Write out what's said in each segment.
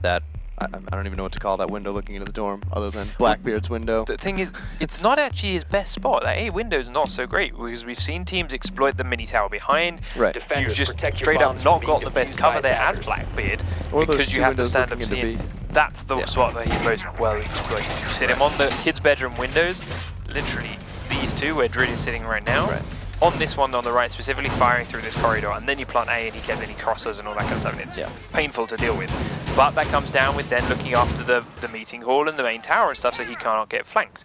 that I don't even know what to call that window looking into the dorm other than Blackbeard's window. The thing is, it's not actually his best spot. That A window's not so great because we've seen teams exploit the mini tower behind. Right. You've just straight up not got the best cover there as Blackbeard Or because you have to stand up seeing. That's the spot that he most well exploited. You sit him on the kids' bedroom windows, literally these two where Drid is sitting right now. Right. On this one on the right, specifically firing through this corridor, and then you plant A and he gets any crosses and all that kind of stuff, and it's painful to deal with. But that comes down with then looking after the meeting hall and the main tower and stuff so he cannot get flanked.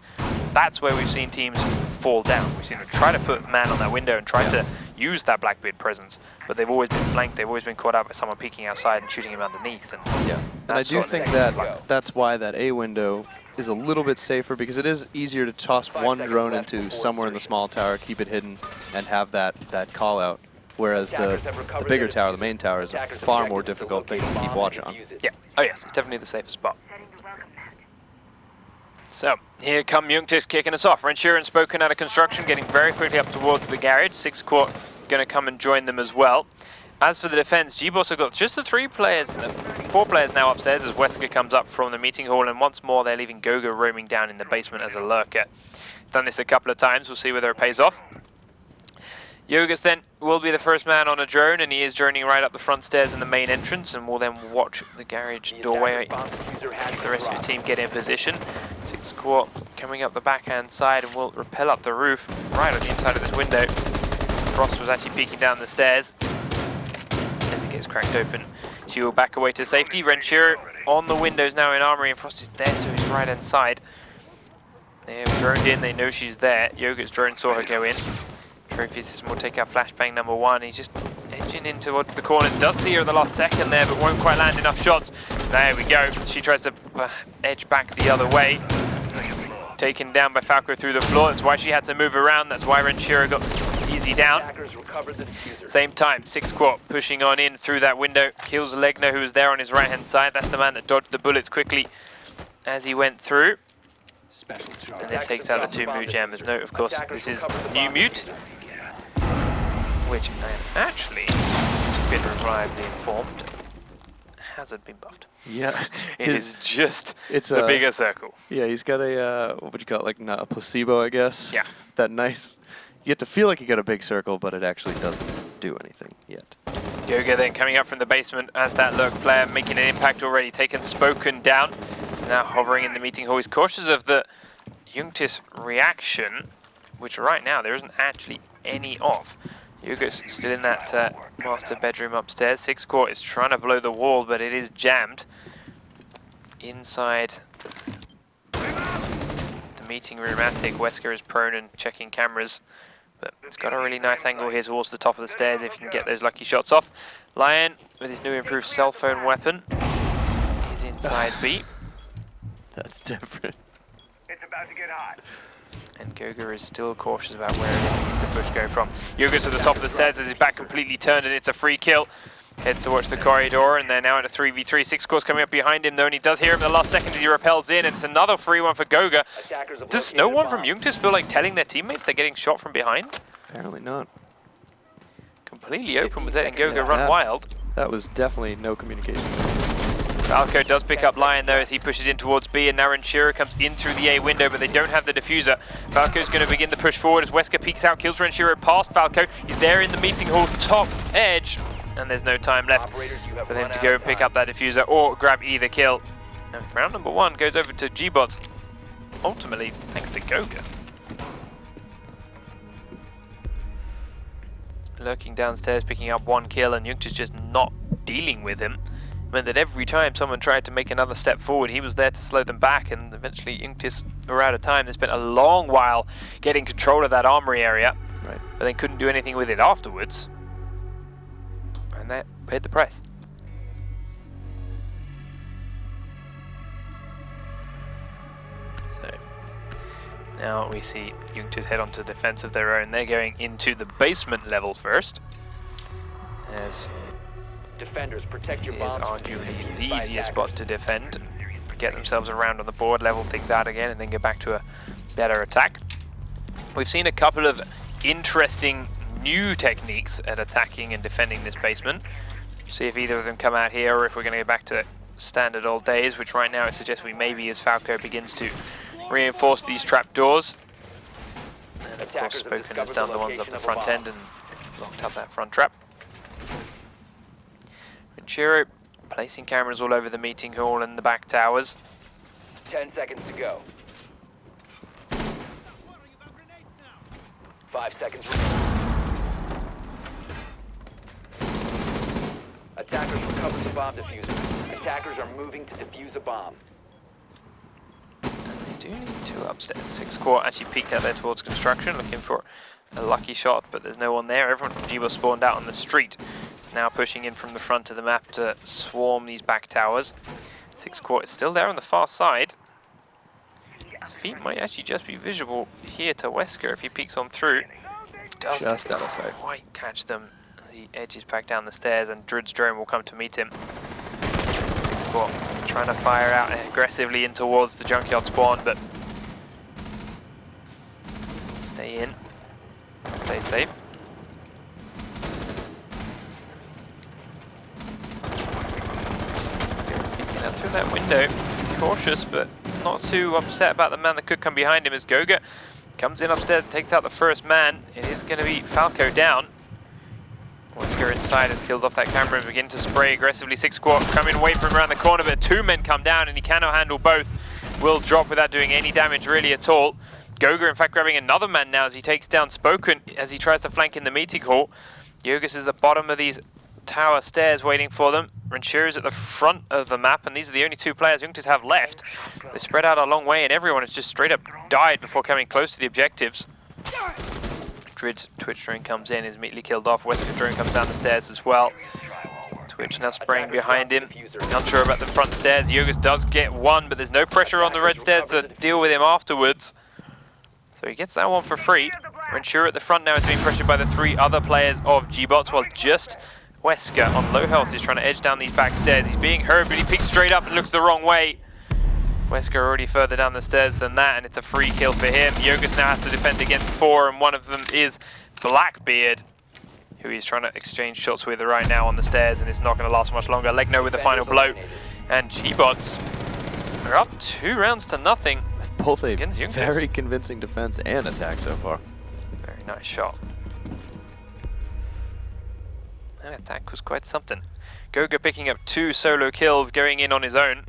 That's where we've seen teams fall down. We've seen them try to put man on that window and try to use that Blackbeard presence, but they've always been flanked, they've always been caught out by someone peeking outside and shooting him underneath. And I do think that's why that A window is a little bit safer, because it is easier to toss one drone into somewhere in the small tower, keep it hidden, and have that call out. Whereas the bigger tower, the main tower, is a far more difficult thing to keep watch on. Yeah. Oh yes, it's definitely the safest spot. So, here come Yunktis kicking us off. Renshira and Spoken out of construction, getting very quickly up towards the garage. 6 Quart going to come and join them as well. As for the defense, gBots have got just the 4 players now upstairs as Wesker comes up from the meeting hall, and once more they're leaving Goga roaming down in the basement as a lurker. Done this a couple of times, we'll see whether it pays off. Yogas then will be the first man on a drone, and he is droning right up the front stairs in the main entrance, and will then watch the garage doorway. The rest of the team get in position. 6 Quart coming up the backhand side and will rappel up the roof right on the inside of this window. Frost was actually peeking down the stairs as it gets cracked open. She will back away to safety. Renshira on the windows now in armory, and Frost is there to his right hand side. They have droned in, they know she's there. Yoga's drone saw her go in. Trophy System will take out flashbang number 1. He's just edging into the corners. Does see her at the last second there, but won't quite land enough shots. There we go. She tries to edge back the other way. Taken down by Falco through the floor. That's why she had to move around. That's why Renshira got easy down. Same time, 6 Quart pushing on in through that window. Kills Legner, who was there on his right hand side. That's the man that dodged the bullets quickly as he went through. And then takes out the 2 Mu Jammers. Note, of course, this is new Mute, which I am actually been reliably informed hasn't been buffed. Yeah. It is just a bigger circle. Yeah, he's got a, what would you call it, like a placebo, I guess? Yeah. That nice, you get to feel like you got a big circle, but it actually doesn't do anything yet. Yoga then coming up from the basement as that lurk player, making an impact already, taken Spoken down. He's now hovering in the meeting hall. He's cautious of the Yunktis reaction, which right now there isn't actually any of. Yoga's still in that master bedroom upstairs. 6 Quart is trying to blow the wall, but it is jammed. Inside the meeting room attic, Wesker is prone and checking cameras. But it's got a really nice angle here towards the top of the stairs if you can get those lucky shots off. Lion, with his new improved cell phone weapon, is inside B. That's different. It's about to get hot. And Goga is still cautious about where he needs to push go from. Yoga's to the top of the stairs as his back completely turned, and it's a free kill. Heads towards the corridor, and they're now in a 3v3. 6 Quart coming up behind him, though, and he does hear him in the last second as he repels in, and it's another free one for Goga. Does no one from Yunktis feel like telling their teammates they're getting shot from behind? Apparently not. Completely open with letting Goga run wild. That was definitely no communication. Falco does pick up Lion though as he pushes in towards B, and now Renshira comes in through the A window, but they don't have the diffuser. Falco's going to begin the push forward as Wesker peeks out, kills Renshira past Falco. He's there in the meeting hall, top edge, and there's no time left for them to go and pick up that diffuser or grab either kill. And round number 1 goes over to gBots, ultimately thanks to Goga. Lurking downstairs, picking up 1 kill, and Yunktis just not dealing with him. Meant that every time someone tried to make another step forward, he was there to slow them back, and eventually Yunktis were out of time. They spent a long while getting control of that armory area, but they couldn't do anything with it afterwards, and that paid the price. So now we see Yunktis head onto defense of their own. They're going into the basement level first, as Defenders, protect your bombs. is arguably the easiest spot to defend. Get themselves around on the board, level things out again, and then get back to a better attack. We've seen a couple of interesting new techniques at attacking and defending this basement. See if either of them come out here, or if we're going to go back to standard old days, which right now it suggests we may be as Falco begins to reinforce these trapdoors. And of course, Spoken has done the ones up the front end and locked up that front trap. Ventura placing cameras all over the meeting hall and the back towers. 10 seconds to go. 5 seconds remaining. Attackers recovered the bomb diffuser. Attackers are moving to defuse a bomb. They do need two upstairs. 6 core actually peeked out there towards construction, looking for a lucky shot, but there's no one there. Everyone from gBots spawned out on the street. It's now pushing in from the front of the map to swarm these back towers. 6 core is still there on the far side. His feet might actually just be visible here to Wesker if he peeks on through. He does Just out of sight. quite catch them. The edges back down the stairs and Drid's drone will come to meet him. 6 core trying to fire out aggressively in towards the junkyard spawn, but stay in, stay safe. Peeking out through that window, cautious but not too upset about the man that could come behind him as Goga comes in upstairs and takes out the first man. It is going to be Falco down. Wesker inside has killed off that camera and begin to spray aggressively. 6 squad coming away from around the corner, but 2 men come down and he cannot handle both. Will drop without doing any damage really at all. Goga in fact grabbing another man now as he takes down Spoken as he tries to flank in the meeting hall. Yogus is at the bottom of these tower stairs waiting for them. Renshiro is at the front of the map, and these are the only 2 players Yunktis have left. They spread out a long way and everyone has just straight up died before coming close to the objectives. Drid's Twitch drone comes in, is immediately killed off. Wesker drone comes down the stairs as well. Twitch now spraying behind him. Not sure about the front stairs. Yogus does get one, but there's no pressure on the red stairs to deal with him afterwards. So he gets that one for free. Renshiro at the front now is being pressured by the 3 other players of gBots, while just Wesker on low health is trying to edge down these back stairs. He's being heard, but he peeks straight up and looks the wrong way. Wesker already further down the stairs than that, and it's a free kill for him. Yogus now has to defend against 4, and one of them is Blackbeard, who he's trying to exchange shots with right now on the stairs, and it's not going to last much longer. Legno with the final blow, and gBots are up 2 rounds to nothing. Both a against Yunktis. very convincing defense and attack so far. Very nice shot. That attack was quite something. Goga picking up 2 solo kills, going in on his own.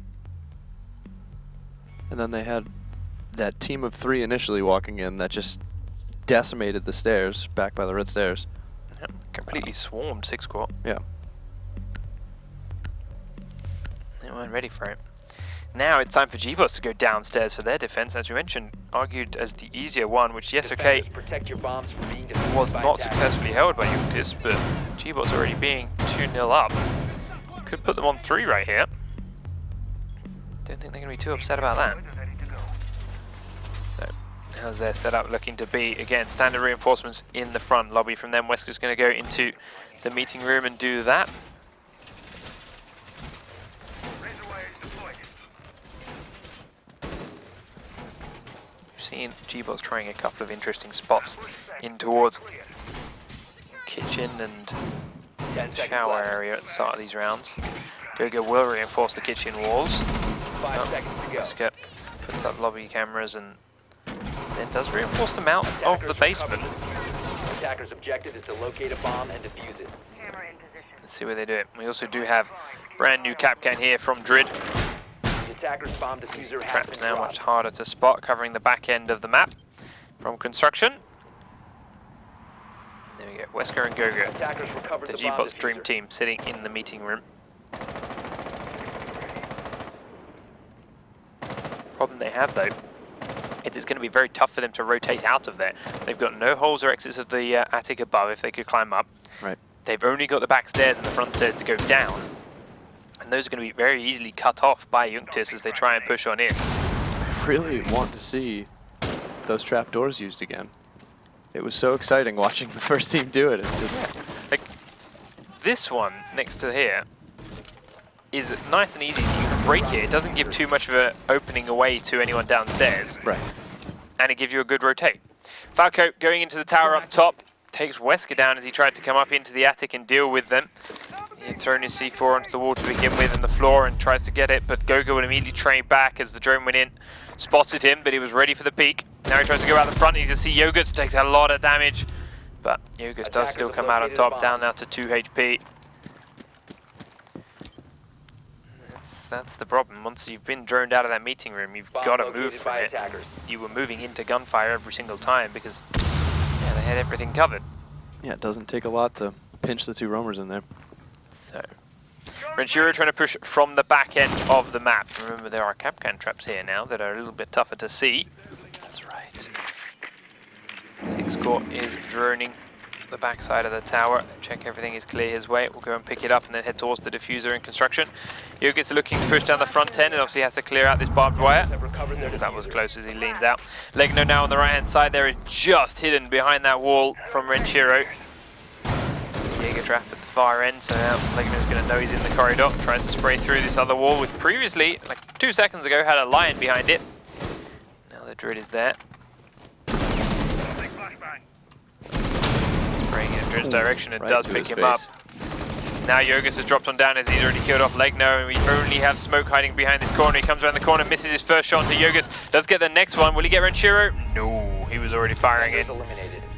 And then they had that team of 3 initially walking in that just decimated the stairs, back by the red stairs. Yep, completely swarmed 6 squad. Yeah. They weren't ready for it. Now it's time for gBots to go downstairs for their defense, as we mentioned, argued as the easier one, which, yes, okay, Protect your bombs from being was defused by not attackers. successfully held by Yunktis, but gBots already being 2-0 up. Could put them on 3 right here. Don't think they're going to be too upset about that. So, how's their setup looking to be? Again, standard reinforcements in the front lobby from them. Wesker's going to go into the meeting room and do that. We've seen gBots trying a couple of interesting spots in towards kitchen and 10 seconds shower left. area at the start of these rounds. Goga will reinforce the kitchen walls. 5 seconds to go. Wesker puts up lobby cameras and then does reinforce the mount of the basement. Attacker's objective is to locate a bomb and defuse it. Let's see where they do it. We also do have brand new Capcan here from Drid. The attacker's bomb diffuser has Traps been now dropped. much harder to spot, covering the back end of the map from construction. There we go, Wesker and Goga, Attackers recovered the the bomb gBots dream diffuser. team, sitting in the meeting room. Problem they have though, is it's going to be very tough for them to rotate out of there. They've got no holes or exits of the attic above if they could climb up. Right. They've only got the back stairs and the front stairs to go down. And those are going to be very easily cut off by Yunktis as they try and push on in. I really want to see those trapdoors used again. It was so exciting watching the first team do it. It just Like, this one next to here is nice and easy. You can break it. It doesn't give too much of an opening away to anyone downstairs. right. And it gives you a good rotate. Falco going into the tower up top. Takes Wesker down as he tried to come up into the attic and deal with them. He He'd thrown his C4 onto the wall to begin with and the floor and tries to get it, but Gogo would immediately train back as the drone went in. Spotted him, but he was ready for the peek. Now he tries to go out the front. You can see Yunktis takes a lot of damage, but Yunktis does still come out on top, down now to 2 HP. That's the problem. Once you've been droned out of that meeting room, you've got to move from it. You were moving into gunfire every single time because they had everything covered. Yeah, it doesn't take a lot to pinch the 2 roamers in there. So, Renshiro trying to push from the back end of the map. Remember, there are Kapkan traps here now that are a little bit tougher to see. That's right. 6 Court is droning the back side of the tower. Check everything is clear his way. We'll go and pick it up and then head towards the diffuser in construction. Yunktis are looking to push down the front end and obviously has to clear out this barbed wire. That was close as he leans out. Legno now on the right hand side there is just hidden behind that wall from Renshiro. Jaeger trap at the far end, so now Legno's going to know he's in the corridor. Tries to spray through this other wall, which previously, like 2 seconds ago, had a lion behind it. Now the Druid is there. Spraying in Druid's direction, it does pick him up. Now Yunktis has dropped on down as he's already killed off Legno, and we only have Smoke hiding behind this corner. He comes around the corner, misses his first shot into Yunktis, does get the next one. Will he get Renshiro? No, he was already firing in.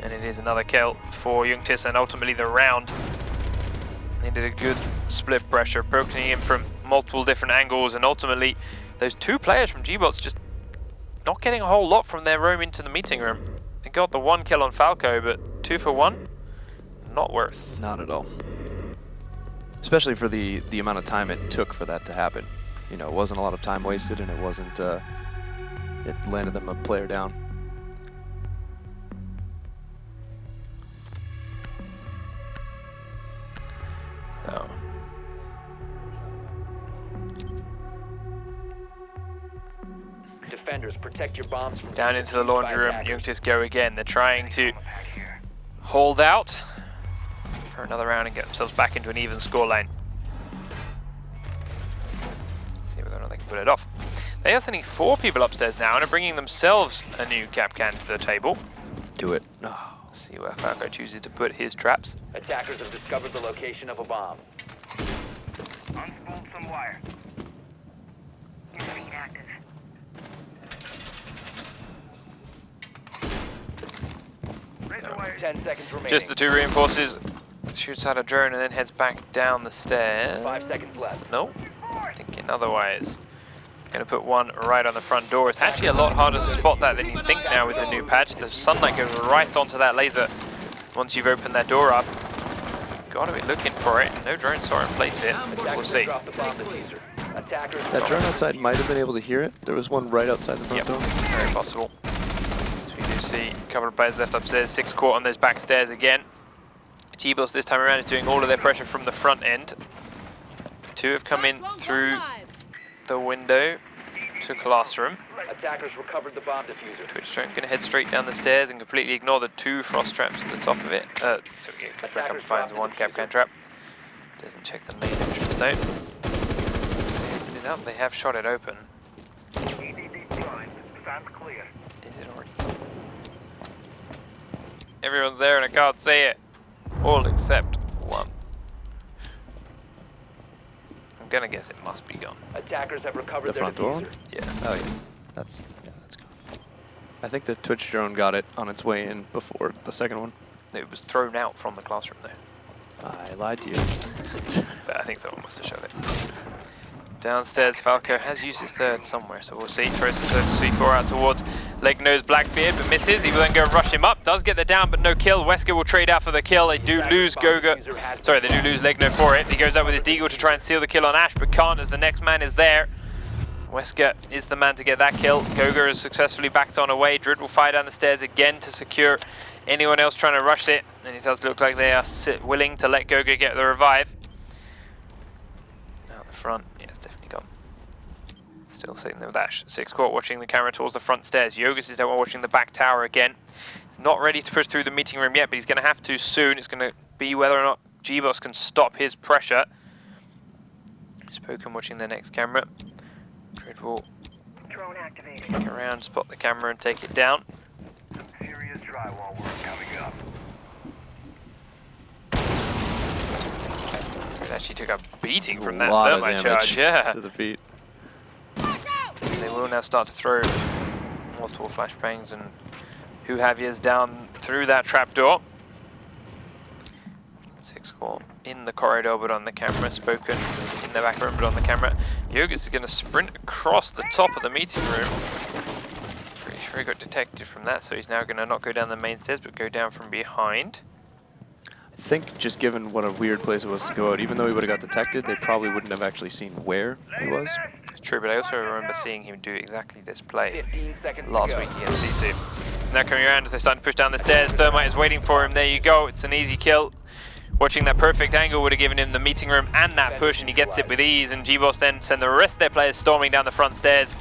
And it is another kill for Yunktis and ultimately the round. They did a good split pressure, poking him from multiple different angles, and ultimately those 2 players from gBots just not getting a whole lot from their roam into the meeting room. They got the 1 kill on Falco, but 2 for 1, not worth. Not at all. Especially for the amount of time it took for that to happen. You know, it wasn't a lot of time wasted, and it wasn't, it landed them a player down. So. Defenders, protect your bombs from Down into the laundry room, Yunktis go again. They're trying to hold out for another round and get themselves back into an even scoreline. See whether or not they can put it off. They are sending 4 people upstairs now and are bringing themselves a new Kapkan to the table. Do it. No. Let's see where Falco chooses to put his traps. Attackers have discovered the location of a bomb. Unspooled some wire. Screen active. Razor wire. 10 seconds remaining. Just the 2 reinforces. Shoots out a drone and then heads back down the stairs. 5 seconds left. Nope. Thinking otherwise. Going to put one right on the front door. It's actually a lot harder to spot that than you think now with the new patch. The sunlight goes right onto that laser once you've opened that door up. Got to be looking for it. No drone saw him place it. We'll see. That drone outside might have been able to hear it. There was one right outside the front door. Very possible. As we do see a couple of players left upstairs. 6 Court on those back stairs again. gBots this time around is doing all of their pressure from the front end. 2 have come in through the window to classroom. Attackers recovered the bomb diffuser. Twitch drone going to head straight down the stairs and completely ignore the 2 frost traps at the top of it. There we go. Comes back up and finds 1 Kapkan trap. Doesn't check the main entrance though. Open it up. They have shot it open. EDD blind. Stand clear. Is it already? Everyone's there and I can't see it. All except 1. I'm gonna guess it must be gone. Attackers have recovered The their front door? diffuser. Yeah. Oh yeah, that's gone. I think the Twitch drone got it on its way in before the second one. It was thrown out from the classroom though. I lied to you. But I think someone must have shot it. Downstairs, Falco has used his 3rd somewhere, so we'll see. Tries to search C4 out towards Legno's Blackbeard, but misses. He will then go rush him up. Does get the down, but no kill. Wesker will trade out for the kill. They do lose Goga. Sorry, they do lose Legno for it. He goes out with his Deagle to try and steal the kill on Ash, but can't as the next man is there. Wesker is the man to get that kill. Goga is successfully backed on away. Druid will fire down the stairs again to secure anyone else trying to rush it. And it does look like they are willing to let Goga get the revive. Out the front. Yeah, it's definitely gone. Still sitting there with Ash. 6 Court watching the camera towards the front stairs. Yunktis is down watching the back tower again. He's not ready to push through the meeting room yet, but he's going to have to soon. It's going to be whether or not gBots can stop his pressure. Spoken watching the next camera. Dread will Drone activated. look around, spot the camera and take it down. Some serious drywall work coming up. Drid actually took a beating from A that lot of thermite damage charge, yeah. to the feet. They will now start to throw multiple flashbangs and Whohaviers down through that trapdoor. 6 score in the corridor but on the camera, Spoken in the back room but on the camera. Yunktis is going to sprint across the top of the meeting room. Pretty sure he got detected from that, so he's now going to not go down the main stairs but go down from behind. I think just given what a weird place it was to go out, even though he would have got detected, they probably wouldn't have actually seen where he was. It's true, but I also remember seeing him do exactly this play 15 seconds last to go. week against CC. Now coming around as they start to push down the stairs, Thermite is waiting for him. There you go, it's an easy kill. Watching that perfect angle would have given him the meeting room and that push, and he gets it with ease, and gBots then send the rest of their players storming down the front stairs.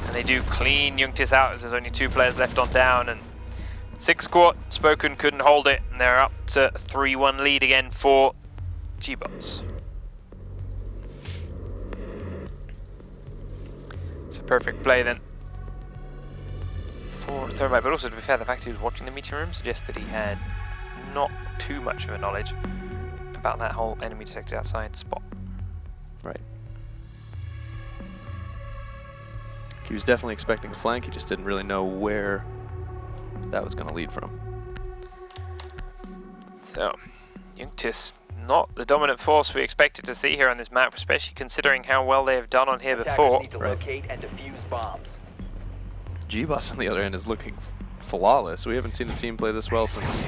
And they do clean Yunktis out as there's only 2 players left on down, and 6 squad, Spoken couldn't hold it, and they're up to 3-1 lead again for gBots. It's a perfect play then for Thermite, but also to be fair, the fact he was watching the meeting room suggests that he had not too much of a knowledge about that whole enemy detected outside spot. Right. He was definitely expecting a flank, he just didn't really know where that was going to lead from. So, Yunktis, not the dominant force we expected to see here on this map, especially considering how well they have done on here Attackers before. need to locate and defuse bombs. gBots on the other end is looking flawless. We haven't seen a team play this well since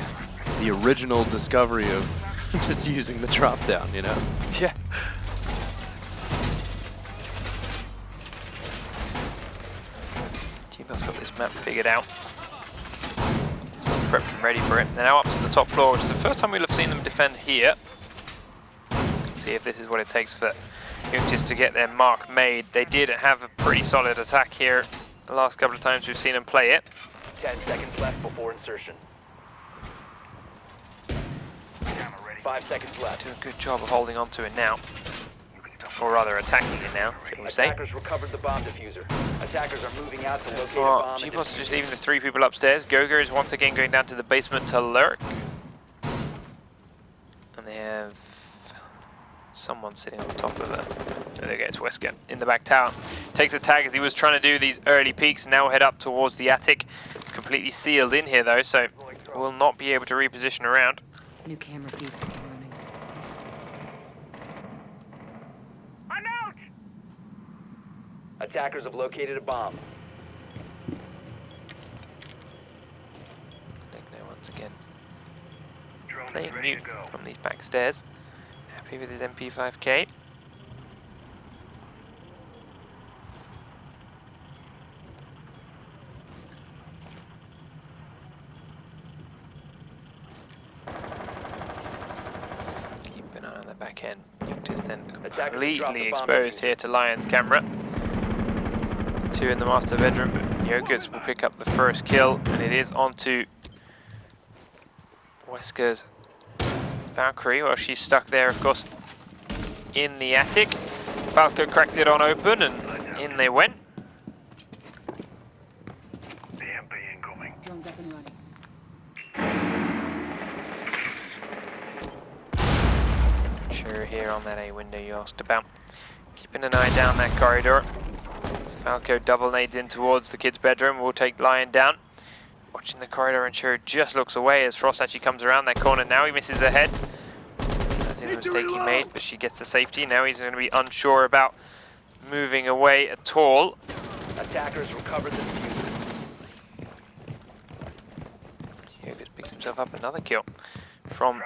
the original discovery of just using the drop down, you know? Yeah. gBots got this map figured out. So they're prepped and ready for it. They're now up to the top floor, which is the first time we'll have seen them defend here. Let's see if this is what it takes for Yunktis to get their mark made. They did have a pretty solid attack here the last couple of times we've seen them play it. 10 seconds left before insertion. 5 seconds left. Do a good job of holding on to it now. Or rather attacking it now, shall we say. Attackers recovered the bomb diffuser. Attackers are moving out to locate a For bomb. and gBots are defuse just it. leaving the 3 people upstairs. Goga is once again going down to the basement to lurk. And they have someone sitting on top of it. There goes Wesker in the back tower. Takes a tag as he was trying to do these early peeks. Now head up towards the attic. It's completely sealed in here though, so will not be able to reposition around. New camera feed running. I'm out! Attackers have located a bomb. Legno once again Drone playing is ready mute to go. from these back stairs. Happy with his MP5K. Keep an eye on the back end. Yunktis then Attackers dropped completely the bomb exposed defuse. here to Lion's camera. 2 in the master bedroom, but Yunktis will pick up the first kill, and it is onto Wesker's Valkyrie. Well, she's stuck there, of course, in the attic. Falco cracked it on open, and in they went. The MP incoming. Drones up and running. Sure, here on that A window you asked about. Keeping an eye down that corridor. As Falco double nades in towards the kid's bedroom, we'll take Lion down. Watching the corridor, and Sure just looks away as Frost actually comes around that corner. Now he misses her head. That's the mistake he made, but she gets the safety. Now he's going to be unsure about moving away at all. Attackers recovered the diffuser. Yogus picks himself up another kill from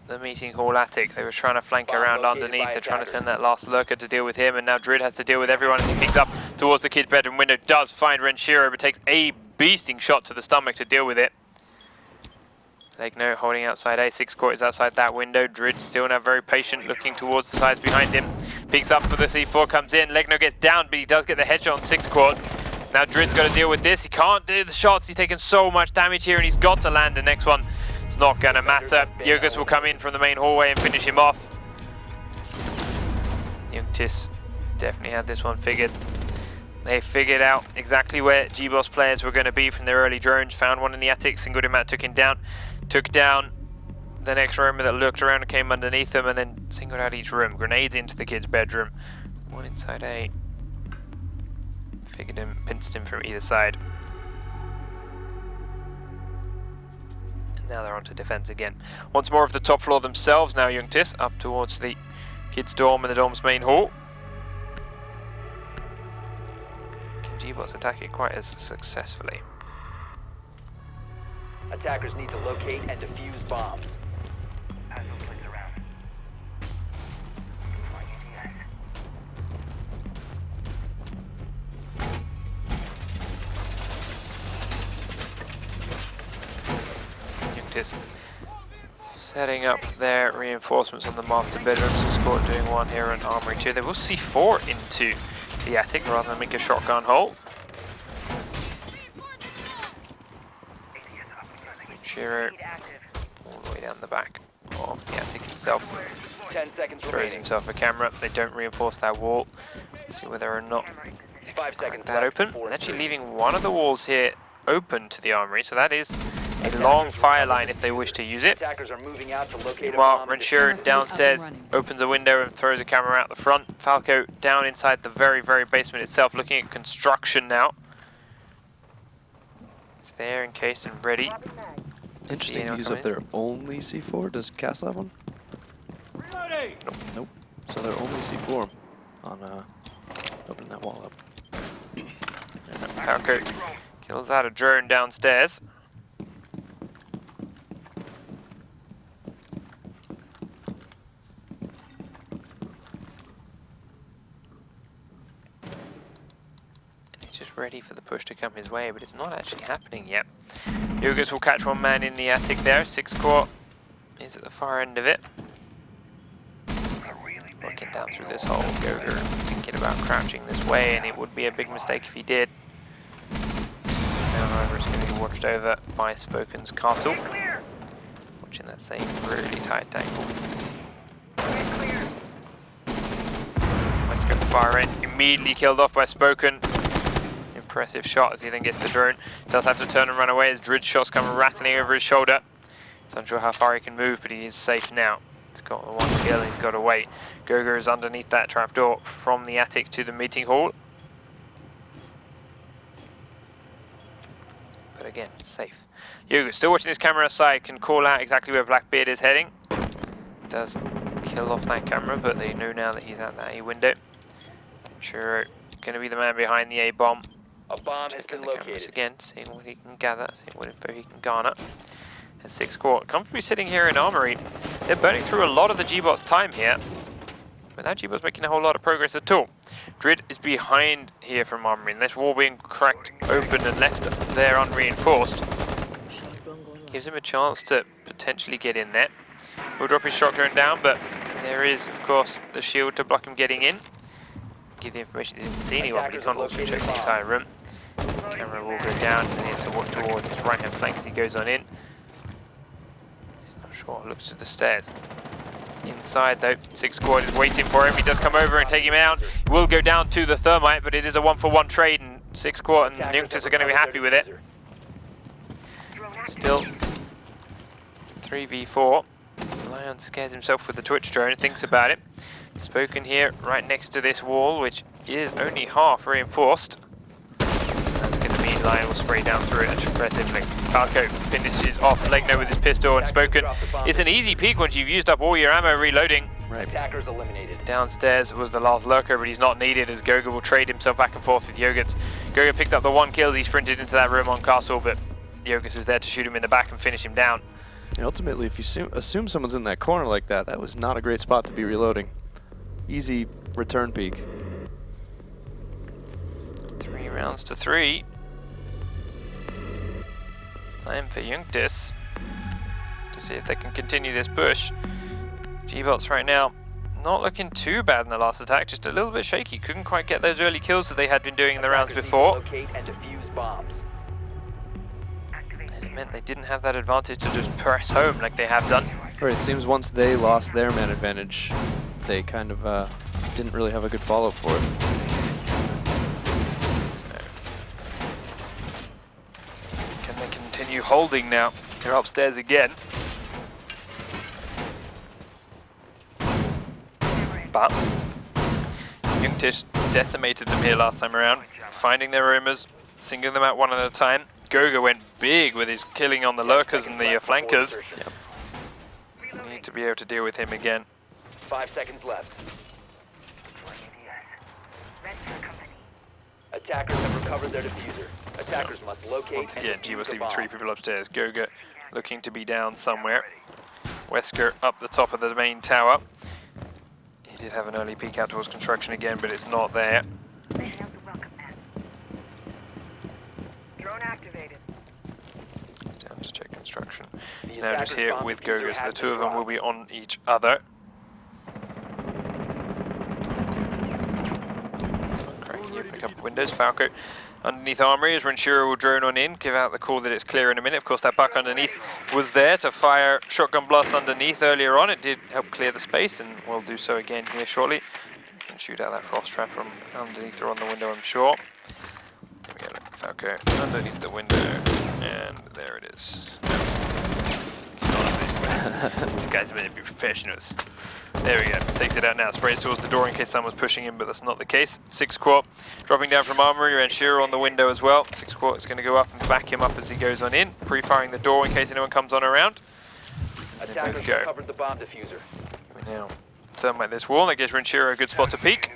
the meeting hall attic. They were trying to flank Bomb around located underneath. by They're trying to attackers. send that last lurker to deal with him, and now Drid has to deal with everyone as he picks up towards the kid's bedroom window. Does find Renshiro, but takes a beasting shot to the stomach to deal with it. Legno holding outside A. 6 Court is outside that window. Drid still now very patient, looking towards the sides behind him. Picks up for the C4, comes in. Legno gets down, but he does get the headshot on 6 Court. Now Drid's got to deal with this. He can't do the shots. He's taken so much damage here, and he's got to land the next one. It's not going to matter. Yunktis will come in from the main hallway and finish him off. Yunktis definitely had this one figured. They figured out exactly where gBots players were going to be from their early drones. Found one in the attic, singled him out, took him down. Took down the next roamer that looked around and came underneath them, and then singled out each room. Grenades into the kid's bedroom. One inside A. Figured him, pinched him from either side. And now they're onto defense again. Once more of the top floor themselves now, Yunktis, up towards the kids' dorm and the dorm's main hall. Can gBots attack it quite as successfully? Attackers need to locate and defuse bombs. Pass those plates around. Find EDS. Yunktis setting up their reinforcements on the master bedrooms. Escort doing one here and Armory 2. They will C4 into the attic rather than make a shotgun hole. Shiro all the way down the back of the attic itself. 10 seconds Throws remaining. himself a camera. They don't reinforce that wall. See whether or not 5 seconds that left. open. Four, They're actually three. leaving one of the walls here open to the armory, so that is a long fire line if they wish to use it. Attackers are moving out to locate a Meanwhile, bomb. Renshiren downstairs opens a window and throws a camera out the front. Falco down inside the very, very basement itself, looking at construction now. It's there encased and ready. Interesting anyone use come of their only C4. Does Castle have one? Nope. So they're only C4 on opening that wall up. Falco kills out a drone downstairs. He's just ready for the push to come his way, but it's not actually happening yet. Yunktis will catch one man in the attic there. 6 core is at the far end of it. Looking down through this hole, Goger thinking about crouching this way, and it would be a big mistake if he did. Now, however, it's going to be watched over by Spoken's castle. Watching that same really tight angle. Westcote fire in, immediately killed off by Spoken. Impressive shot as he then gets the drone. Does have to turn and run away as Dridge shots come rattling over his shoulder. It's unsure how far he can move, but he is safe now. He's got the one kill, he's got away. Goger is underneath that trapdoor from the attic to the meeting hall. But again, safe. Yunktis still watching this camera aside, can call out exactly where Blackbeard is heading. Does kill off that camera, but they know now that he's at that A window. Churro going to be the man behind the A bomb. A bomb has Checking been the cameras located. again, seeing what he can gather, seeing what info he can garner. And 6 core comfortably sitting here in Armory. They're burning through a lot of the gBots' time here, without gBots making a whole lot of progress at all. Drid is behind here from Armory, and this wall being cracked open and left there unreinforced gives him a chance to potentially get in there. We'll drop his shock drone down, but there is, of course, the shield to block him getting in. Give the information he didn't see anyone, but he can't also check the entire room. Camera will go down, and he has to walk towards his right-hand flank as he goes on in. He's not sure, looks to the stairs. Inside though, 6 squad is waiting for him. He does come over and take him out. He will go down to the thermite, but it is a 1-for-1 trade, and 6 squad and Yunktis are going to be happy with it. Still 3v4. Lion scares himself with the Twitch drone and thinks about it. Spoken here right next to this wall, which is only half reinforced. That's going to mean Lion will spray down through it aggressively. Falco finishes off Legno with his pistol, and Spoken, it's an easy peek once you've used up all your ammo reloading. Right. Attackers eliminated. Downstairs was the last lurker, but he's not needed as Goger will trade himself back and forth with Yunktis. Goger picked up the 1 kill, he sprinted into that room on Castle, but Yunktis is there to shoot him in the back and finish him down. And ultimately, if you assume someone's in that corner like that, that was not a great spot to be reloading. Easy return peek. 3 rounds to 3. It's time for Yunktis to see if they can continue this push. gBots right now not looking too bad in the last attack, just a little bit shaky. Couldn't quite get those early kills that they had been doing in the rounds Attackers need to before. locate and defuse bombs. And it meant they didn't have that advantage to just press home like they have done. Right, it seems once they lost their man advantage, they kind of didn't really have a good follow-up for it. So, can they continue holding now? They're upstairs again. decimated them here last time around, finding their roamers, singling them out one at a time. Goga went big with his killing on the lurkers and the flankers. Yep. Need to be able to deal with him again. 5 seconds left. Attackers have recovered their diffuser. Attackers must locate Once and again, defuse gBots the leaving bomb. 3 people upstairs. Goga looking to be down somewhere. Wesker up the top of the main tower. He did have an early peek out towards construction again, but it's not there. Drone activated. He's down to check construction. He's The now just attacker's here bomb with diffuser Goga, so the has two been of them will dropped. be on each other. Cracking here, pick up windows. Falco underneath Armory as Renshiro will drone on in, give out the call that it's clear in a minute. Of course, that buck underneath was there to fire shotgun blasts underneath earlier on. It did help clear the space, and will do so again here shortly. You can shoot out that frost trap from underneath or on the window, I'm sure. There we go, look, Falco underneath the window, and there it is. These guys are meant to be professionals. There we go, takes it out now, sprays towards the door in case someone's pushing him, but that's not the case. 6 Quart dropping down from Armory, and Shearer on the window as well. 6 Quart is going to go up and back him up as he goes on in, pre-firing the door in case anyone comes on around. Attackers go. recovered the bomb diffuser. We now thermite this wall, that gives Renshiro a good spot to peek.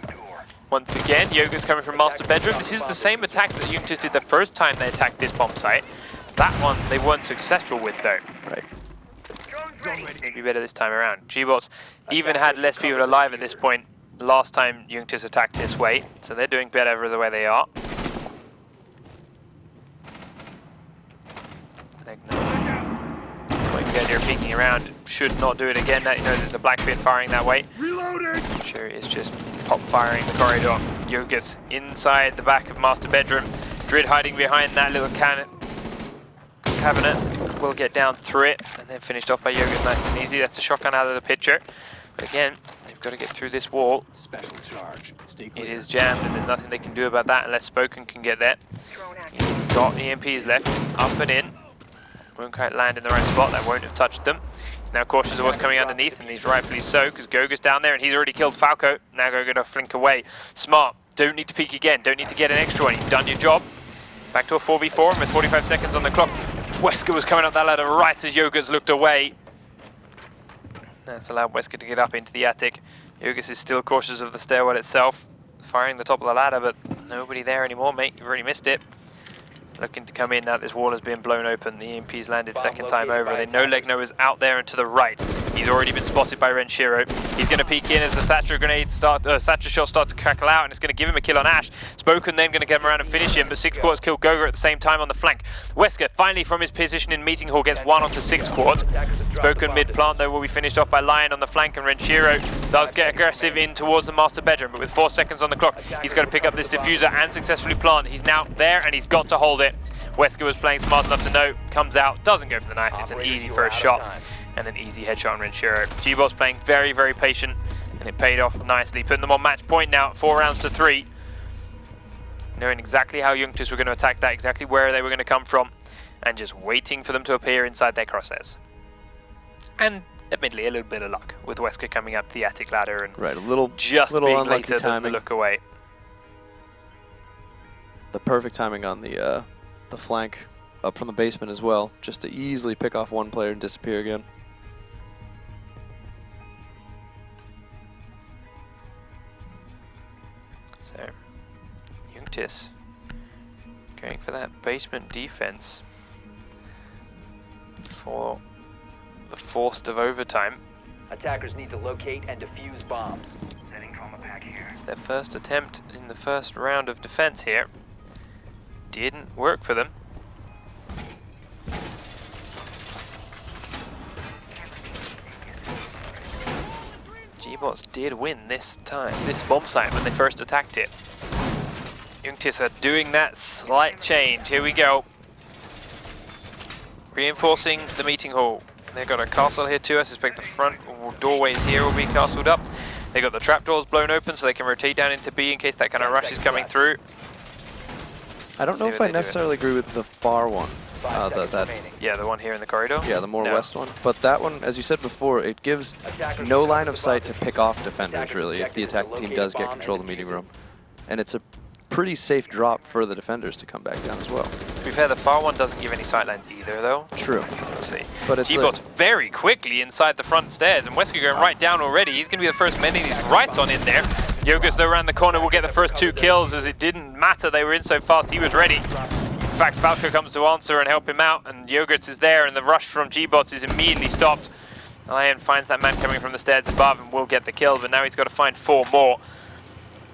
Once again, Yoga's coming from master bedroom. This is the same attack that Yunktis did the first time they attacked this bomb site. That one they weren't successful with though. Right. Maybe better this time around. gBots even had less people alive at this point last time Yunktis attacked this way, so they're doing better the way they are. Again, you're peeking around, should not do it again. Now you know there's a black pit firing that way. Reloading! Sure, it's just pop firing the corridor. Yoga's inside the back of master bedroom. Drid hiding behind that little cabinet. Will get down through it and then finished off by Yoga's nice and easy. That's a shotgun out of the picture. But again, they've got to get through this wall. Special charge. Stay clear. It is jammed and there's nothing they can do about that unless Spoken can get there. He's got EMPs left, up and in. Won't quite land in the right spot, that won't have touched them. He's now cautious of what's coming underneath, and he's rightfully so, because Goga's down there and he's already killed Falco. Now Goga to flink away. Smart, don't need to peek again, don't need to get an extra one. You've done your job. Back to a 4v4 with 45 seconds on the clock. Wesker was coming up that ladder right as Yoga's looked away. That's allowed Wesker to get up into the attic. Yogas is still cautious of the stairwell itself, firing the top of the ladder, but nobody there anymore, mate. You've already missed it. Looking to come in now, this wall has been blown open. The EMP's landed second time over. They know Legno is out there and to the right. He's already been spotted by Renshiro. He's going to peek in as the Thatcher grenade Thatcher shots start to crackle out, and it's going to give him a kill on Ash. Spoken then going to get him around and finish him, but 6 Quart's killed Goga at the same time on the flank. Wesker finally from his position in Meeting Hall gets 1 onto 6 Quart. Spoken mid-plant though will be finished off by Lion on the flank, and Renshiro does get aggressive in towards the master bedroom, but with 4 seconds on the clock, he's got to pick up this diffuser and successfully plant. He's now there and he's got to hold it. Wesker was playing smart enough to know, comes out, doesn't go for the knife, it's an easy first shot and an easy headshot on Renshiro. gBots playing very, very patient, and it paid off nicely, putting them on match point now at 4 rounds to 3. Knowing exactly how Yunktis were going to attack that, exactly where they were going to come from, and just waiting for them to appear inside their crosshairs. And admittedly, a little bit of luck with Wesker coming up the attic ladder and Right, a little just little being unlucky later than timing. the look away. The perfect timing on the flank up from the basement as well, just to easily pick off one player and disappear again. So, Yunktis going for that basement defense for the forced of overtime. Attackers need to locate and defuse bombs. Setting trauma pack here. It's their first attempt in the first round of defense here. Didn't work for them. gBots did win this time, this bomb site when they first attacked it. Yunktis are doing that slight change. Here we go. Reinforcing the meeting hall. They've got a castle here too. I suspect the front doorways here will be castled up. They got the trapdoors blown open so they can rotate down into B in case that kind of rush is coming through. I don't know if I necessarily agree with the far one. Yeah, the one here in the corridor? Yeah, the more No. west one. But that one, as you said before, it gives no line of sight to pick off defenders, really, if the attacking team does get control of the meeting room. and it's a pretty safe drop for the defenders to come back down as well. To be fair, the far one doesn't give any sightlines either, though. True. We'll see. But it's gBots very quickly inside the front stairs, and Wesker going right down already. He's going to be the first man in. He's right on in there. Yonktis, though, around the corner will get the first 2 kills, as it didn't matter. They were in so fast, he was ready. In fact, Falco comes to answer and help him out, and Yonktis is there, and the rush from gBots is immediately stopped. Lion finds that man coming from the stairs above and will get the kill, but now he's got to find 4 more.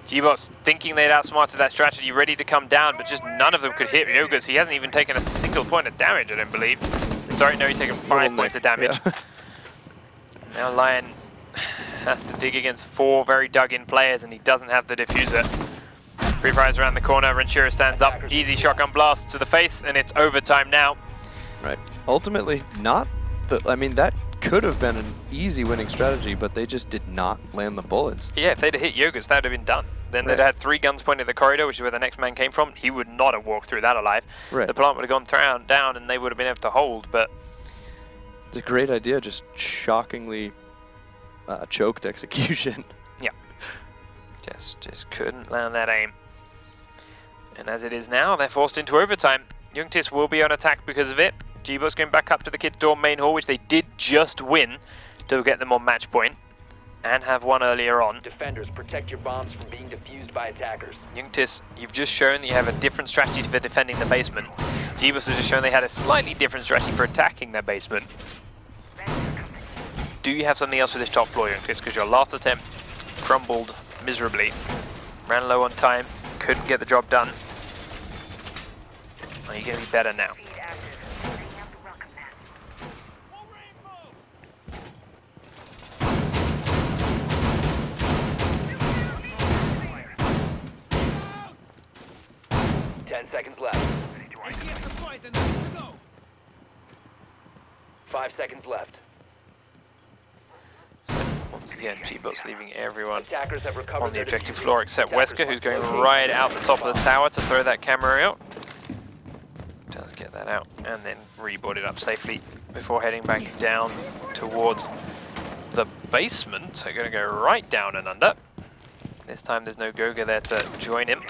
gBots thinking they'd outsmarted that strategy, ready to come down, but just none of them could hit Yonktis. He hasn't even taken a single point of damage, I don't believe. Sorry, no, he's taken 5 points of damage. Yeah. Now Lion has to dig against 4 very dug-in players, and he doesn't have the diffuser. Free fires around the corner, Ranchero stands up, easy shotgun blast to the face, and it's overtime now. Right. Ultimately, not the. I mean, that could have been an easy winning strategy, but they just did not land the bullets. Yeah, if they'd have hit Yonktis, that would have been done. Then they'd had 3 guns pointed at the corridor, which is where the next man came from. He would not have walked through that alive. Right. The plant would have gone down, and they would have been able to hold, but It's a great idea, just shockingly choked execution. yeah, just couldn't land that aim. And as it is now, they're forced into overtime. Yunktis will be on attack because of it. gBots going back up to the kids' dorm main hall, which they did just win to get them on match point and have won earlier on. Defenders, protect your bombs from being defused by attackers. Yunktis, you've just shown that you have a different strategy for defending the basement. gBots has just shown they had a slightly different strategy for attacking their basement. Do you have something else for this top floor, Yunktis? Because your last attempt crumbled miserably. Ran low on time, couldn't get the job done. Are you going to be better now? Feed active. Bringing up the welcome mat. 10 seconds left. 5 seconds left. So once again, gBots leaving everyone Attackers have recovered on the their objective diffuser. floor except Attackers Wesker, who's must going locate right and out the top of the tower to throw that camera out. Does get that out and then reboard it up safely before heading back down towards the basement. So going to go right down and under. This time there's no Goga there to join him.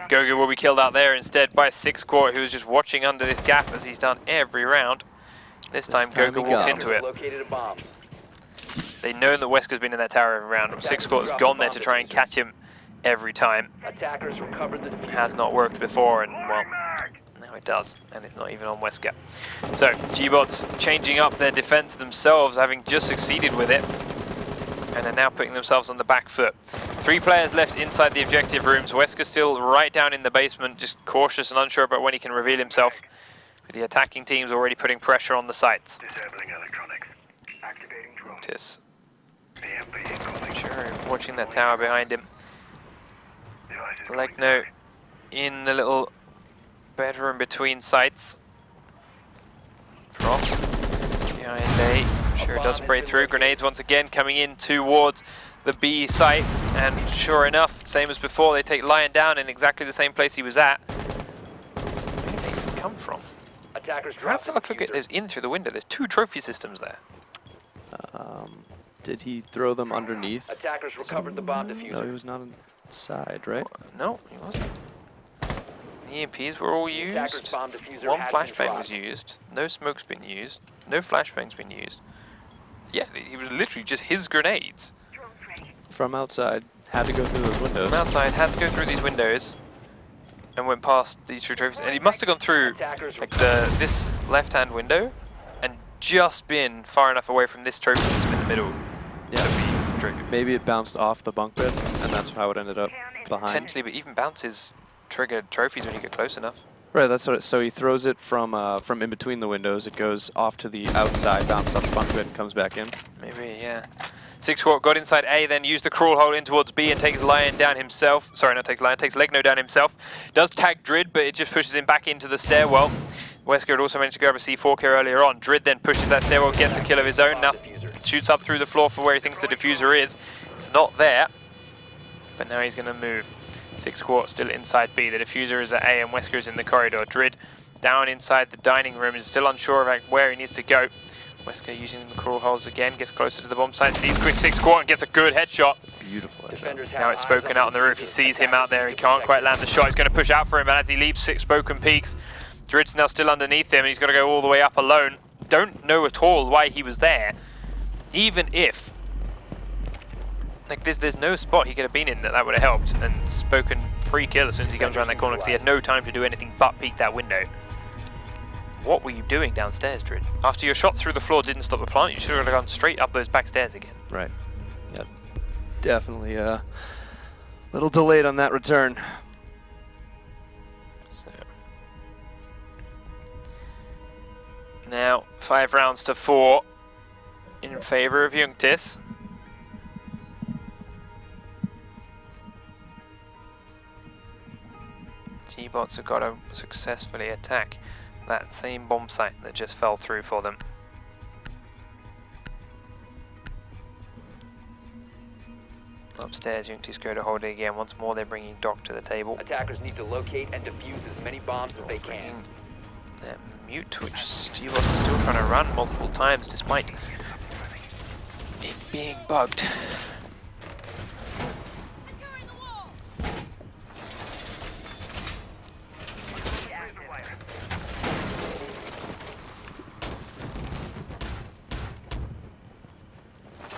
Goga will be killed out there instead by 6 Core, who was just watching under this gap as he's done every round. This time Goga walked into it. Located a bomb. They know that Wesker's been in that tower every round. 6 Core's gone there to try and catch him every time. Attackers recovered the diffuser. Has not worked before, and well, now it does, and it's not even on Wesker. So gBots changing up their defense themselves, having just succeeded with it, and are now putting themselves on the back foot. 3 players left inside the objective rooms. Wesker still right down in the basement, just cautious and unsure about when he can reveal himself, with the attacking teams already putting pressure on the sites. Disabling electronics. Activating drone. Yunktis, EMP incoming. sure, watching that tower behind him. Device is Leg going note in the little bedroom between sites. Frost behind A. Sure does spray through. Grenades once again coming in towards the B site, and sure enough, same as before, they take Lion down in exactly the same place he was at. Where did they even come from? Attackers How dropped did the Falco get diffuser. those in through the window? There's 2 trophy systems there. Did he throw them underneath? Attackers recovered the bomb diffuser. No, he was not inside, right? No, he wasn't. The EMPs were all Attackers used. bomb diffuser 1 has been flashbang was dropped. used. No smoke's been used. No flashbang's been used. Yeah, it was literally just his grenades. Drone ready. From outside, had to go through those windows. From outside, had to go through these windows and went past these 2 trophies. And he must have gone through Attackers like this left-hand window and just been far enough away from this trophy system in the middle to be triggered. Maybe it bounced off the bunk bed, and that's how it ended up behind. Potentially, but even bounces trigger trophies when you get close enough. Right, that's what. So he throws it from in between the windows. It goes off to the outside, bounces off the bunk bed, and comes back in. Maybe, yeah. 6 Squad got inside A, then used the crawl hole in towards B and takes Lion down himself. Sorry, not takes Lion, takes Legno down himself. Does tag Drid, but it just pushes him back into the stairwell. Wesker had also managed to grab a C4 kill earlier on. Drid then pushes that stairwell, gets a kill of his own. Now shoots up through the floor for where he thinks the diffuser is. It's not there, but now he's going to move. 6 Squad still inside B. The diffuser is at A and Wesker is in the corridor. Drid down inside the dining room is still unsure about where he needs to go. Wesker using the crawl holes again, gets closer to the bomb site, sees quick 6 quart and gets a good headshot. Beautiful. Defenders have Now it's eyes Spoken out on the roof, he sees him out there, he can't quite land the shot, he's going to push out for him, and as he leaps, Spoken peaks. Drid's now still underneath him, and he's got to go all the way up alone. Don't know at all why he was there, even if, like, there's no spot he could have been in that would have helped, and Spoken free kill as soon as he comes around that corner because he had no time to do anything but peek that window. What were you doing downstairs, Drid? After your shot through the floor didn't stop the plant, you should have gone straight up those back stairs again. Right. Yep. Definitely a little delayed on that return. So now 5 rounds to 4 in favor of Yunktis. gBots have got to successfully attack that same bomb site that just fell through for them. Upstairs, Yunktis go to hold it again. Once more, they're bringing Doc to the table. Attackers need to locate and defuse as many bombs as they can. That mute, which gBots is still trying to run multiple times despite it being bugged.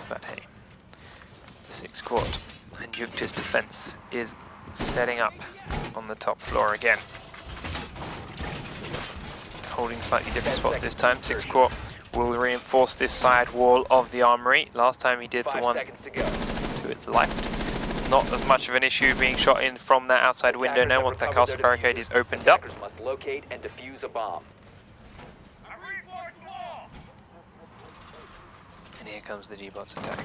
But hey, the 6 quad and Yunktis defense is setting up on the top floor again. Holding slightly different spots this time. 6 quad will reinforce this side wall of the armory. Last time he did the 5 one seconds to go. to its left. Not as much of an issue being shot in from that outside window now once that castle barricade is opened up. Attackers must locate and defuse a bomb. And here comes the gBots attack.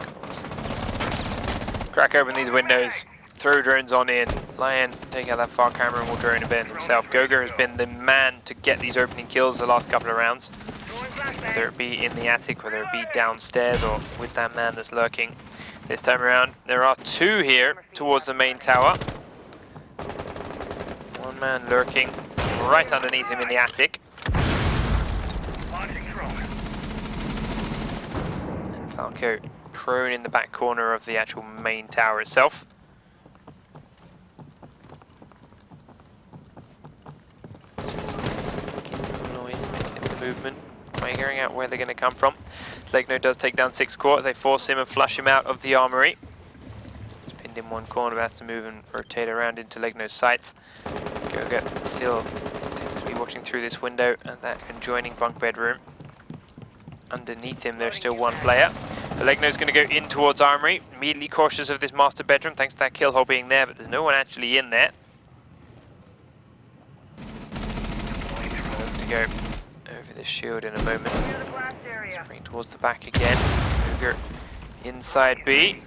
Crack open these windows, throw drones on in. Lion, take out that far camera and will drone a bit himself. Goga has been the man to get these opening kills the last couple of rounds. Whether it be in the attic, whether it be downstairs or with that man that's lurking. This time around, there are 2 here towards the main tower. 1 man lurking right underneath him in the attic. And Falco prone in the back corner of the actual main tower itself. Making some noise, making the movement, figuring out where they're going to come from. Legno does take down 6 quart. They force him and flush him out of the armory. He's pinned in one corner, about to move and rotate around into Legno's sights. Goga still tends to be watching through this window and that conjoining bunk bedroom. Underneath him, there's still 1 player. But Legno's going to go in towards armory. Immediately cautious of this master bedroom, thanks to that kill hole being there, but there's no one actually in there. To go over this shield in a moment. Bring towards the back again. Cougar inside B.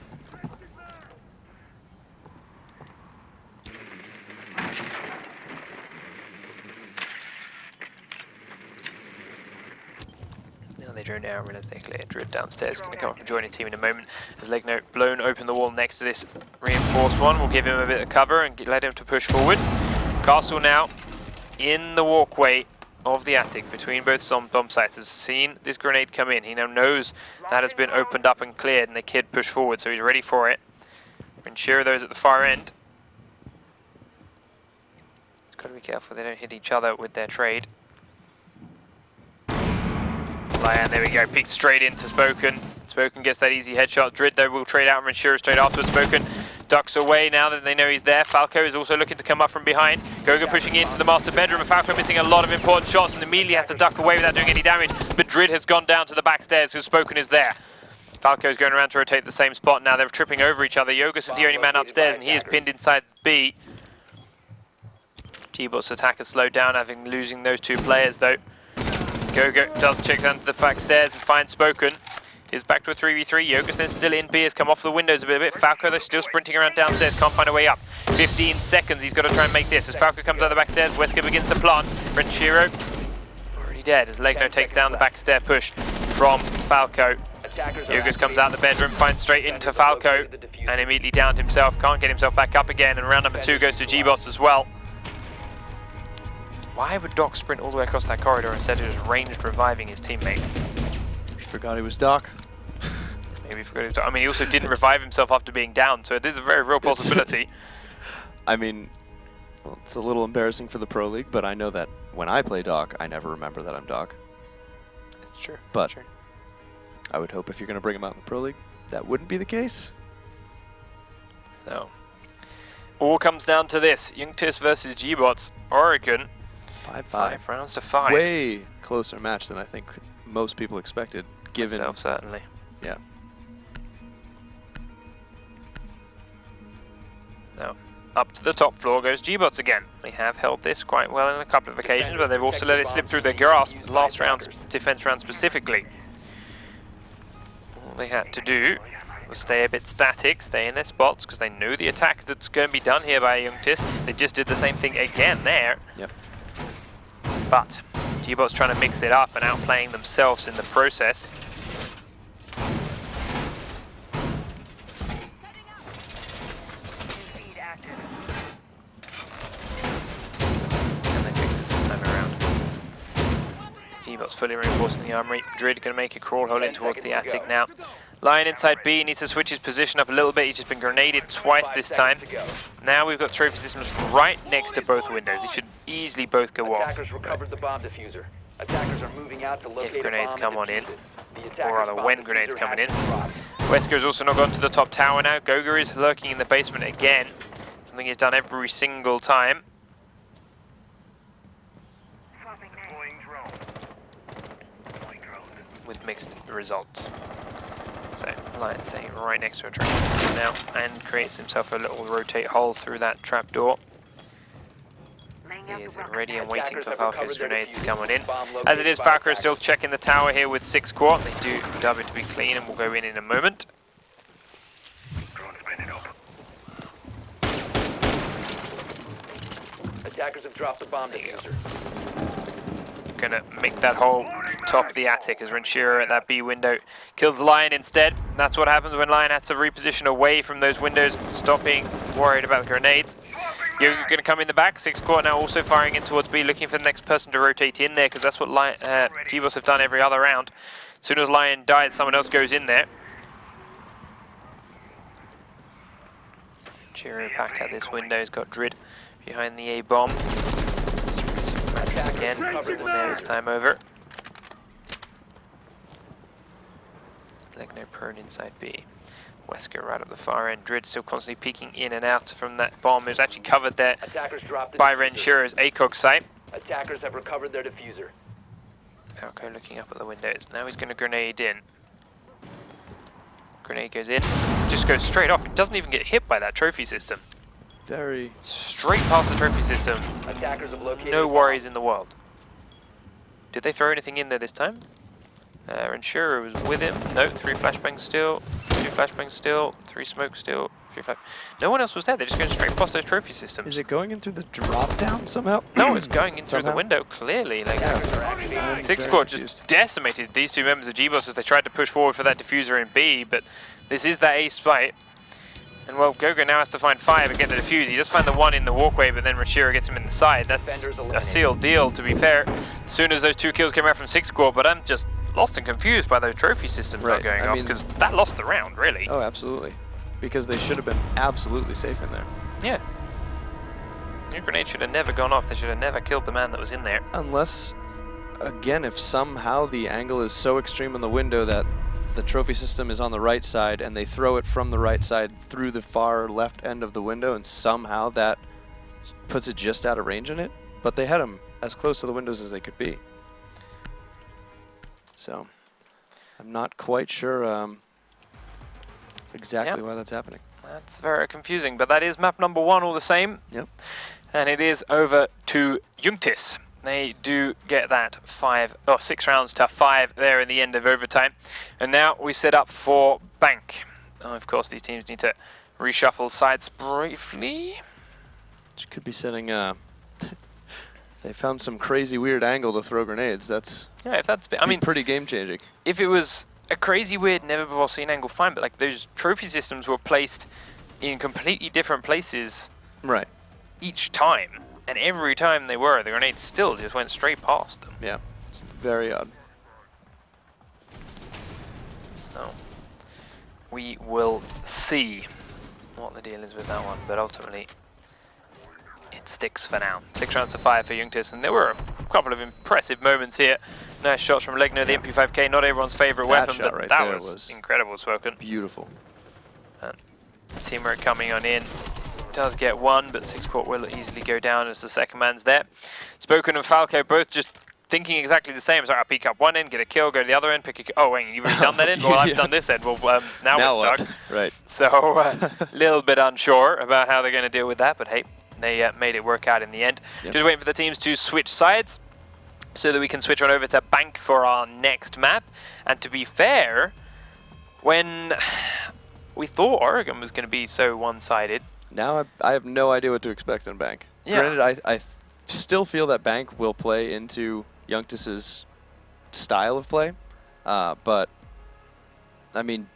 Now they drone down, realize they clear. Drid downstairs, going to come up and join a team in a moment. As Legno blown open the wall next to this reinforced one, will give him a bit of cover and let him to push forward. Castle now in the walkway of the attic between both bomb sites has seen this grenade come in. He now knows that has been opened up and cleared and the kid pushed forward, so he's ready for it. Ensure those at the far end. He's got to be careful they don't hit each other with their trade. Lion, there we go, peeked straight into Spoken. Spoken gets that easy headshot. Drid though will trade out and Ensure straight afterwards. Spoken ducks away now that they know he's there. Falco is also looking to come up from behind. Goga pushing into the master bedroom, and Falco missing a lot of important shots and immediately has to duck away without doing any damage. But Drid has gone down to the back stairs because Spoken is there. Falco's going around to rotate the same spot now. They're tripping over each other. Yogis is the only man upstairs and he is pinned inside B. gBots attack has slowed down, having losing those 2 players though. Goga does check down to the back stairs and finds Spoken. Is back to a 3v3. Yogis then still in. B has come off the windows a bit. Falco though still sprinting around downstairs, can't find a way up. 15 seconds he's got to try and make this. As Falco comes down the back stairs, Wesker begins to plant. Renshiro already dead as Legno takes down the back stair push from Falco. Yogis comes out the bedroom, finds straight into Falco and immediately downed himself. Can't get himself back up again, and round number 2 goes to gBots as well. Why would Doc sprint all the way across that corridor instead of just ranged reviving his teammate? Forgot he was Doc. Maybe he forgot. I mean, he also didn't revive himself after being down, so it is a very real possibility. I mean, well, it's a little embarrassing for the Pro League, but I know that when I play Doc, I never remember that I'm Doc. It's true. But true. I would hope if you're going to bring him out in the Pro League, that wouldn't be the case. So, all comes down to this. Yunktis versus gBots. Oregon. 5-5. 5 rounds to 5. Way closer match than I think most people expected, given... Myself, certainly. Yeah. So, up to the top floor goes gBots again. They have held this quite well on a couple of occasions, but they've also let it slip through their grasp last round, defense round specifically. All they had to do was stay a bit static, stay in their spots, because they knew the attack that's going to be done here by Yunktis. They just did the same thing again there. Yep. But gBots trying to mix it up and outplaying themselves in the process. And they fix it this time around. gBots fully reinforcing the armory. Drid going to make a crawl hole in towards the attic now. Lion inside B needs to switch his position up a little bit. He's just been grenaded twice this time. Now we've got trophy systems right next to both windows. They should easily both go off. Attackers recovered the bomb diffuser. Attackers are moving out to locate If grenades a bomb come and on in, defuse it. The or attacker's rather bomb when diffuser grenades has coming in. been dropped. Wesker's also not gone to the top tower now. Goga is lurking in the basement again. Something he's done every single time. Deploying drone. Deploying drone. With mixed results. So, Lion staying right next to a trophy system now and creates himself a little rotate hole through that trapdoor. He is ready and waiting for Falco's grenades to come on in. As it is, Falco is still checking the tower here with 6 quad. They do dub it to be clean and will go in a moment. Drone spinning up. Attackers have dropped the bomb diffuser. Gonna make that hole top of the attic as Renshiro at that B window kills Lion instead. That's what happens when Lion has to reposition away from those windows, stop being worried about the grenades. You're gonna come in the back, 6 quad now also firing in towards B, looking for the next person to rotate in there, because that's what gBots have done every other round. As soon as Lion dies, someone else goes in there. Renshiro back at this window, he's got Drid behind the A bomb. Again, one there this time over. Legno prone inside B. Wesker right up the far end. Drid still constantly peeking in and out from that bomb. It was actually covered there Attackers dropped the by diffuser. Renshiro's ACOG site. Attackers have recovered their diffuser. Falco looking up at the windows. Now he's going to grenade in. Grenade goes in. Just goes straight off. It doesn't even get hit by that trophy system. Very... Straight past the trophy system. Attackers have located No a bomb. worries in the world. Did they throw anything in there this time? Renshiro was with him. No, 3 flashbangs still. 2 flashbangs still. 3 smoke still. 3 flash. No one else was there. They're just going straight past those trophy systems. Is it going in through the drop down somehow? No, it's going in through the Somehow? window clearly. Like Attackers are activating. 6 very squad confused. just decimated these 2 members of gBots as they tried to push forward for that diffuser in B. But this is that A spite. And well, Goga now has to find 5 and get the defuse. He does find the 1 in the walkway, but then Renshiro gets him in the side. That's a sealed deal, to be fair. As soon as those 2 kills came out from 6 squad, but I'm just lost and confused by those trophy systems not Right, going I off, mean- because that lost the round, really. Oh, absolutely. Because they should have been absolutely safe in there. Yeah. Your grenade should have never gone off. They should have never killed the man that was in there. Unless, again, if somehow the angle is so extreme on the window that the trophy system is on the right side and they throw it from the right side through the far left end of the window and somehow that puts it just out of range in it. But they had them as close to the windows as they could be. So, I'm not quite sure exactly why that's happening. That's very confusing, but that is map number 1 all the same. Yep. And it is over to Yunktis. They do get that 6 rounds to 5 there in the end of overtime. And now we set up for Bank. Oh, of course, these teams need to reshuffle sides briefly. Which could be setting they found some crazy weird angle to throw grenades. That's Yeah, if that's, I mean, pretty game changing. if it was a crazy, weird, never before seen angle, fine. But like those trophy systems were placed in completely different places Right. each time. And every time they were, the grenades still just went straight past them. Yeah. It's very odd. So we will see what the deal is with that one, but ultimately it sticks for now. 6 rounds to 5 for Yunktis, and there were a couple of impressive moments here. Nice shots from Legno, the MP5K, not everyone's favourite weapon, but right that there was incredible, Spoken. Beautiful. Teamwork coming on in. Does get one, but 6 Quart will easily go down as the second man's there. Spoken and Falco both just thinking exactly the same. So I'll pick up one end, get a kill, go to the other end, pick a kill. Oh, wait, you've already done that end? Well, I've done this end. Well, now we're stuck. What? Right. So a little bit unsure about how they're going to deal with that, but hey, they made it work out in the end. Yep. Just waiting for the teams to switch sides so that we can switch on over to Bank for our next map. And to be fair, when we thought Oregon was going to be so one-sided, Now I have no idea what to expect on Bank. Yeah. Granted, I still feel that Bank will play into Yunktis's style of play, but I mean,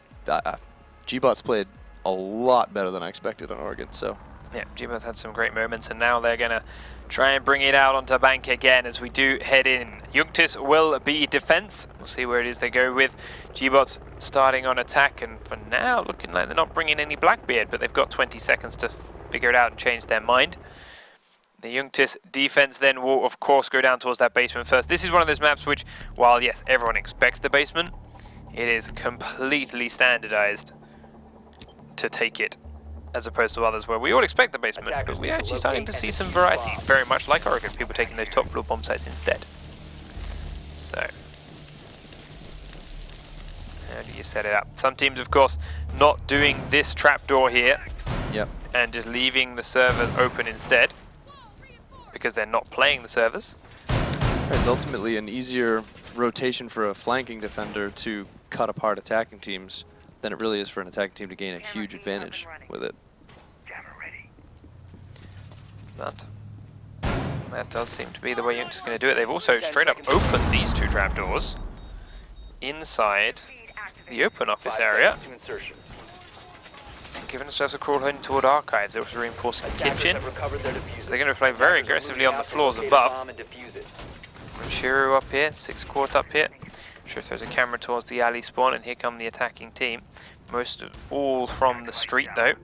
gBots played a lot better than I expected on Oregon. So yeah, gBots had some great moments, and now they're going to try and bring it out onto Bank again as we do head in. Yunktis will be defense. We'll see where it is they go with. gBots starting on attack, and for now looking like they're not bringing any Blackbeard, but they've got 20 seconds to figure it out and change their mind. The Yunktis defense then will of course go down towards that basement first. This is one of those maps which, while yes, everyone expects the basement, it is completely standardized to take it, as opposed to others where we all expect the basement, but we're actually starting to see some variety, very much like Oregon, people taking those top floor bomb sites instead. So, how do you set it up? Some teams, of course, not doing this trapdoor here, yep. and just leaving the server open instead, because they're not playing the servers. It's ultimately an easier rotation for a flanking defender to cut apart attacking teams than it really is for an attacking team to gain a huge advantage with it. But that does seem to be the way Yunktis are going to do it. They've also straight up opened these 2 trapdoors inside the open office area, and given themselves a crawl in toward archives. They're also reinforcing the kitchen, so they're going to play very aggressively on the floors above. Shiro up here, 6 Quart up here. Shiro throws a camera towards the alley spawn, and here come the attacking team. Most of all from the street though.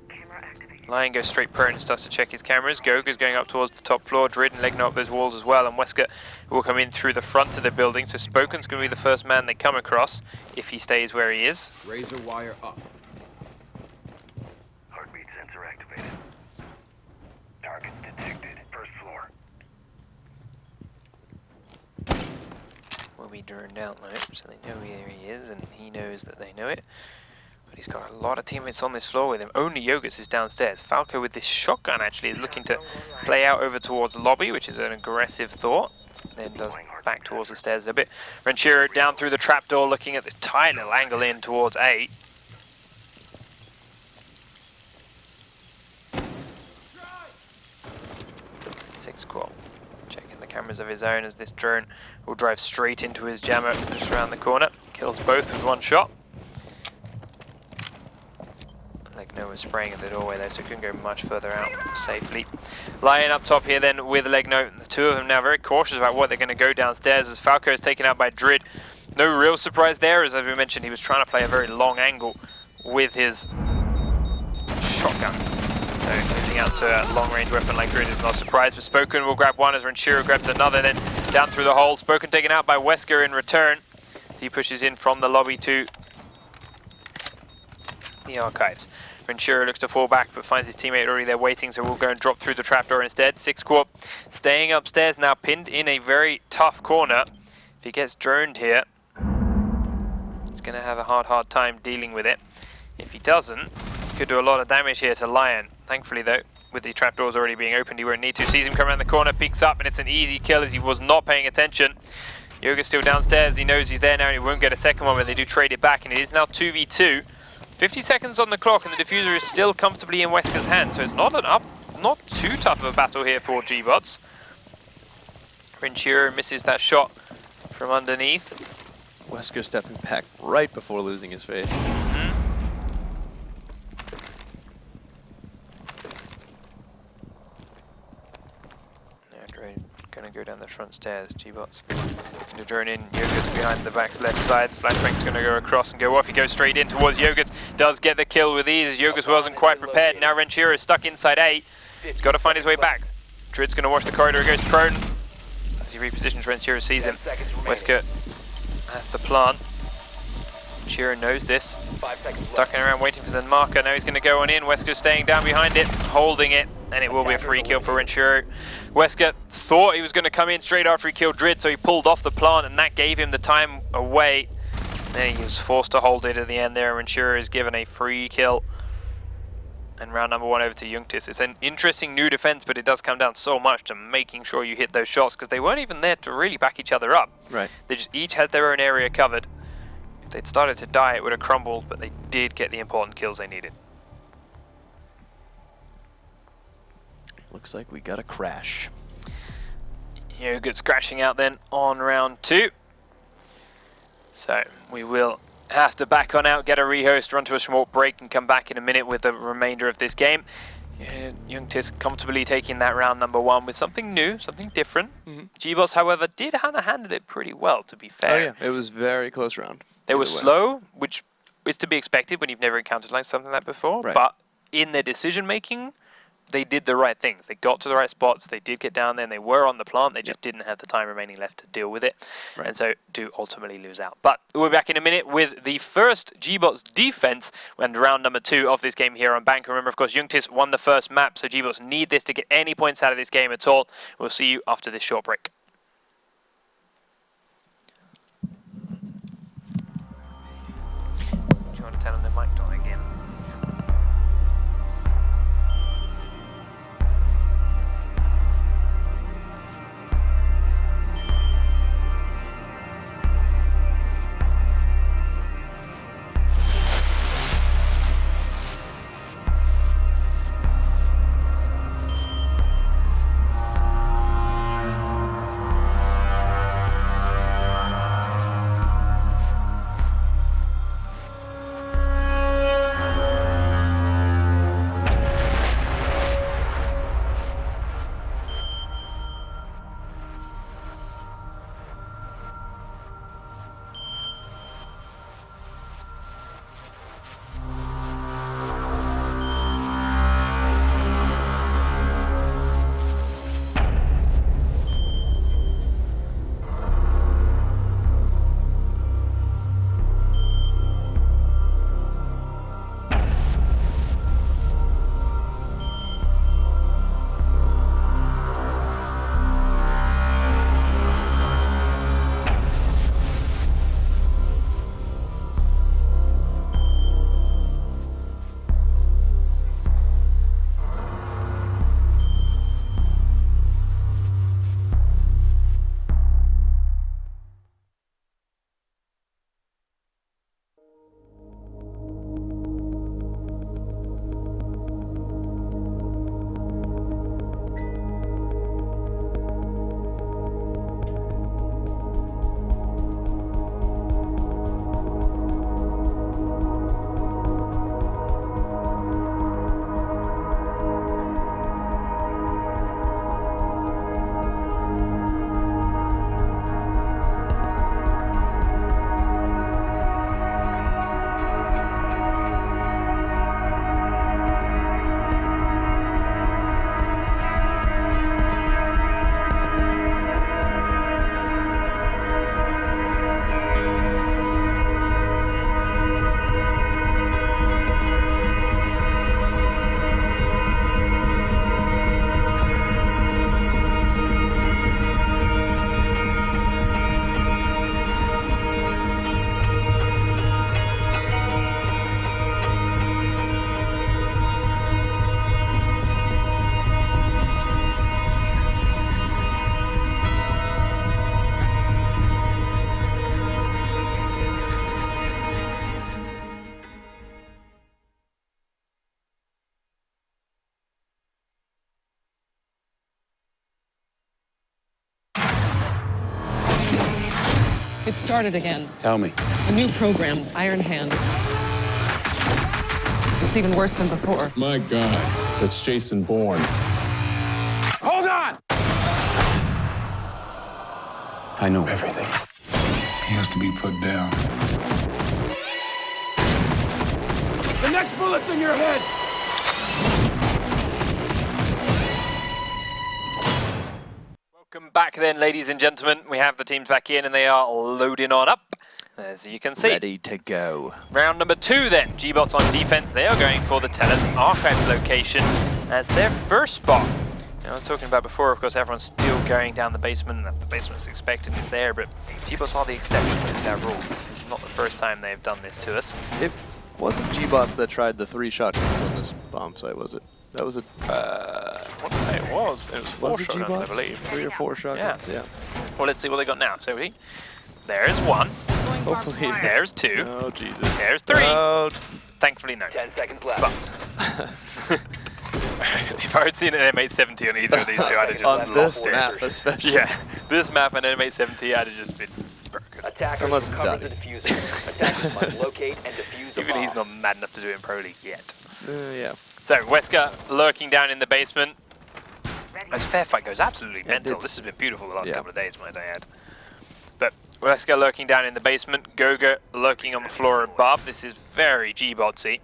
Lion goes straight prone and starts to check his cameras. Goga's going up towards the top floor. Drid and Legno up those walls as well. And Wesker will come in through the front of the building. So Spoken's going to be the first man they come across if he stays where he is. Razor wire up. Heartbeat sensor activated. Target detected. First floor. Will be droned out though, so they know where he is, and he knows that they know it. But he's got a lot of teammates on this floor with him. Only Yogus is downstairs. Falco with this shotgun actually is looking to play out over towards the lobby, which is an aggressive thought. Then does back towards the stairs a bit. Ranchero down through the trapdoor looking at this tight little angle in towards A. Six Quart checking the cameras of his own as this drone will drive straight into his jammer just around the corner. Kills both with 1 shot. Legno was spraying at the doorway though, so couldn't go much further out safely. Lion up top here then with Legno. The 2 of them now very cautious about what they're going to go downstairs as Falco is taken out by Drid. No real surprise there, as we mentioned, he was trying to play a very long angle with his shotgun. So moving out to a long-range weapon like Drid is not a surprise, but Spoken will grab one as Ranchero grabs another, then down through the hole. Spoken taken out by Wesker in return. So he pushes in from the lobby to the archives. Ranchero looks to fall back, but finds his teammate already there waiting, so we'll go and drop through the trapdoor instead. 6 Quart staying upstairs, now pinned in a very tough corner. If he gets droned here, he's going to have a hard time dealing with it. If he doesn't, he could do a lot of damage here to Lion. Thankfully though, with the trapdoors already being opened, he won't need to. Sees him come around the corner, peeks up, and it's an easy kill as he was not paying attention. Yoga's still downstairs, he knows he's there now, and he won't get a second one, but they do trade it back, and it is now 2v2. 50 seconds on the clock, and the diffuser is still comfortably in Wesker's hand, so it's not too tough of a battle here for gBots. Ranchero misses that shot from underneath. Wesker stepping back right before losing his face. Gonna go down the front stairs. gBots looking to drone in. Yunktis behind the back's left side. Flashbang's gonna go across and go off. He goes straight in towards Yunktis. Does get the kill with ease. Yunktis wasn't quite prepared. Now Renchiro is stuck inside A. He's got to find his way back. Drid's gonna watch the corridor. He goes prone. As he repositions, Renchiro sees him. Wesker has to plant. Renchiro knows this. 5 seconds left. Ducking around waiting for the marker. Now he's going to go on in. Wesker staying down behind it, holding it, and it will be a free kill for Renchiro. Wesker thought he was going to come in straight after he killed Drid, so he pulled off the plant, and that gave him the time away. Then he was forced to hold it at the end there, and Renchiro is given a free kill. And round number 1 over to Yunktis. It's an interesting new defense, but it does come down so much to making sure you hit those shots, because they weren't even there to really back each other up. Right. They just each had their own area covered. If they'd started to die, it would have crumbled, but they did get the important kills they needed. Looks like we got a crash. Good crashing out then on round 2. So we will have to back on out, get a rehost, run to a short break, and come back in a minute with the remainder of this game. Yunktis comfortably taking that round number 1 with something new, something different. gBots, however, did handle it pretty well, to be fair. Oh yeah, it was very close round. They were Either way. slow, which is to be expected when you've never encountered like something like that before. Right. But in their decision making, they did the right things. They got to the right spots. They did get down there, and they were on the plant. They just didn't have the time remaining left to deal with it, Right. and so do ultimately lose out. But we'll be back in a minute with the first gBots defense and round number 2 of this game here on Bank. Remember, of course, Yunktis won the first map, so gBots need this to get any points out of this game at all. We'll see you after this short break. Do you want to tell them the mic on again? It started again. Tell me. A new program, Iron Hand. It's even worse than before. My God, that's Jason Bourne. Hold on! I know everything. He has to be put down. The next bullet's in your head! Welcome back then, ladies and gentlemen. We have the teams back in and they are loading on up, as you can see. Ready to go. Round number 2 then. gBots on defense. They are going for the Tellers Archives location as their first spot. Now, I was talking about before, of course, everyone's still going down the basement, and the basement's expected is there, but gBots are the exception to that rule. This is not the first time they've done this to us. It wasn't gBots that tried the 3 shotguns on this bomb site, was it? That was a... I want to say it was. It was 4 was it shotguns, I gBots? believe. 3 or 4 shotguns, yeah. Well, let's see what they got now. So there's 1. Hopefully. There's 2. Oh, Jesus. There's 3. Oh, Thankfully, no. 10 seconds left. But if I had seen an M870 on either of these two, I'd have just on this lost it. map, especially. Yeah, this map and M870, I'd have just been broken. Attackers Unless it's recovered the Dottie. diffuser. Attackers must locate and defuse the Even bomb. he's not mad enough to do it in Pro League yet. Yeah. So, Wesker lurking down in the basement. This fair fight goes absolutely mental. it's- This has been beautiful the last yeah. couple of days, might I add. But Wesker lurking down in the basement. Goga lurking on the floor above. This is very gBotsy.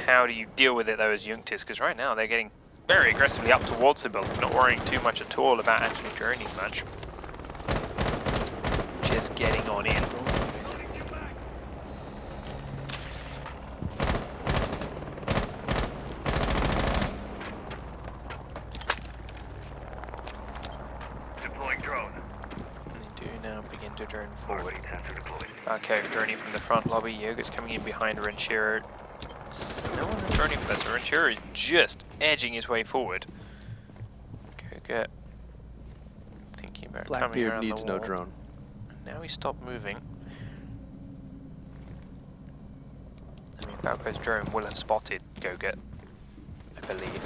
How do you deal with it though as Yunktis? Because right now they're getting very aggressively up towards the building, not worrying too much at all about actually journeying much. Just getting on in. Deploying drone. They do now begin to drone forward. Heartbeat sensor deployed. Okay, journey from the front lobby. Yoga's coming in behind Renshiro. No one is journeying for this. Renshiro is just edging his way forward. Yoga thinking about coming Blackbeard around needs the no wall. drone. Now he stopped moving. I mean, Valko's drone will have spotted Goga, I believe.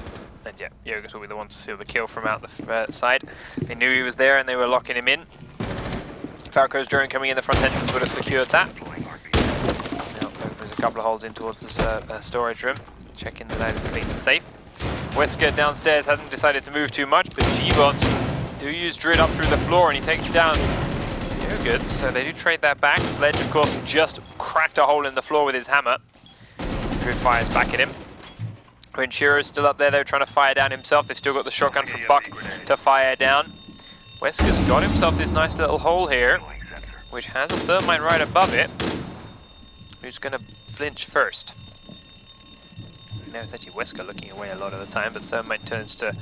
And yeah, Yogas will be the one to seal the kill from out the side. They knew he was there and they were locking him in. Falco's drone coming in the front entrance would have secured that. Now there's a couple of holes in towards this storage room. Checking that is clean and safe. Wesker downstairs hasn't decided to move too much, but gBots do use Drid up through the floor and he takes down Yogas, so they do trade that back. Sledge, of course, just cracked a hole in the floor with his hammer. Drid fires back at him. Renshiro's still up there, they're trying to fire down himself. They've still got the shotgun from Buck to fire down. Wesker's got himself this nice little hole here, which has a thermite right above it. Who's going to flinch first? Now it's actually Wesker looking away a lot of the time, but thermite turns to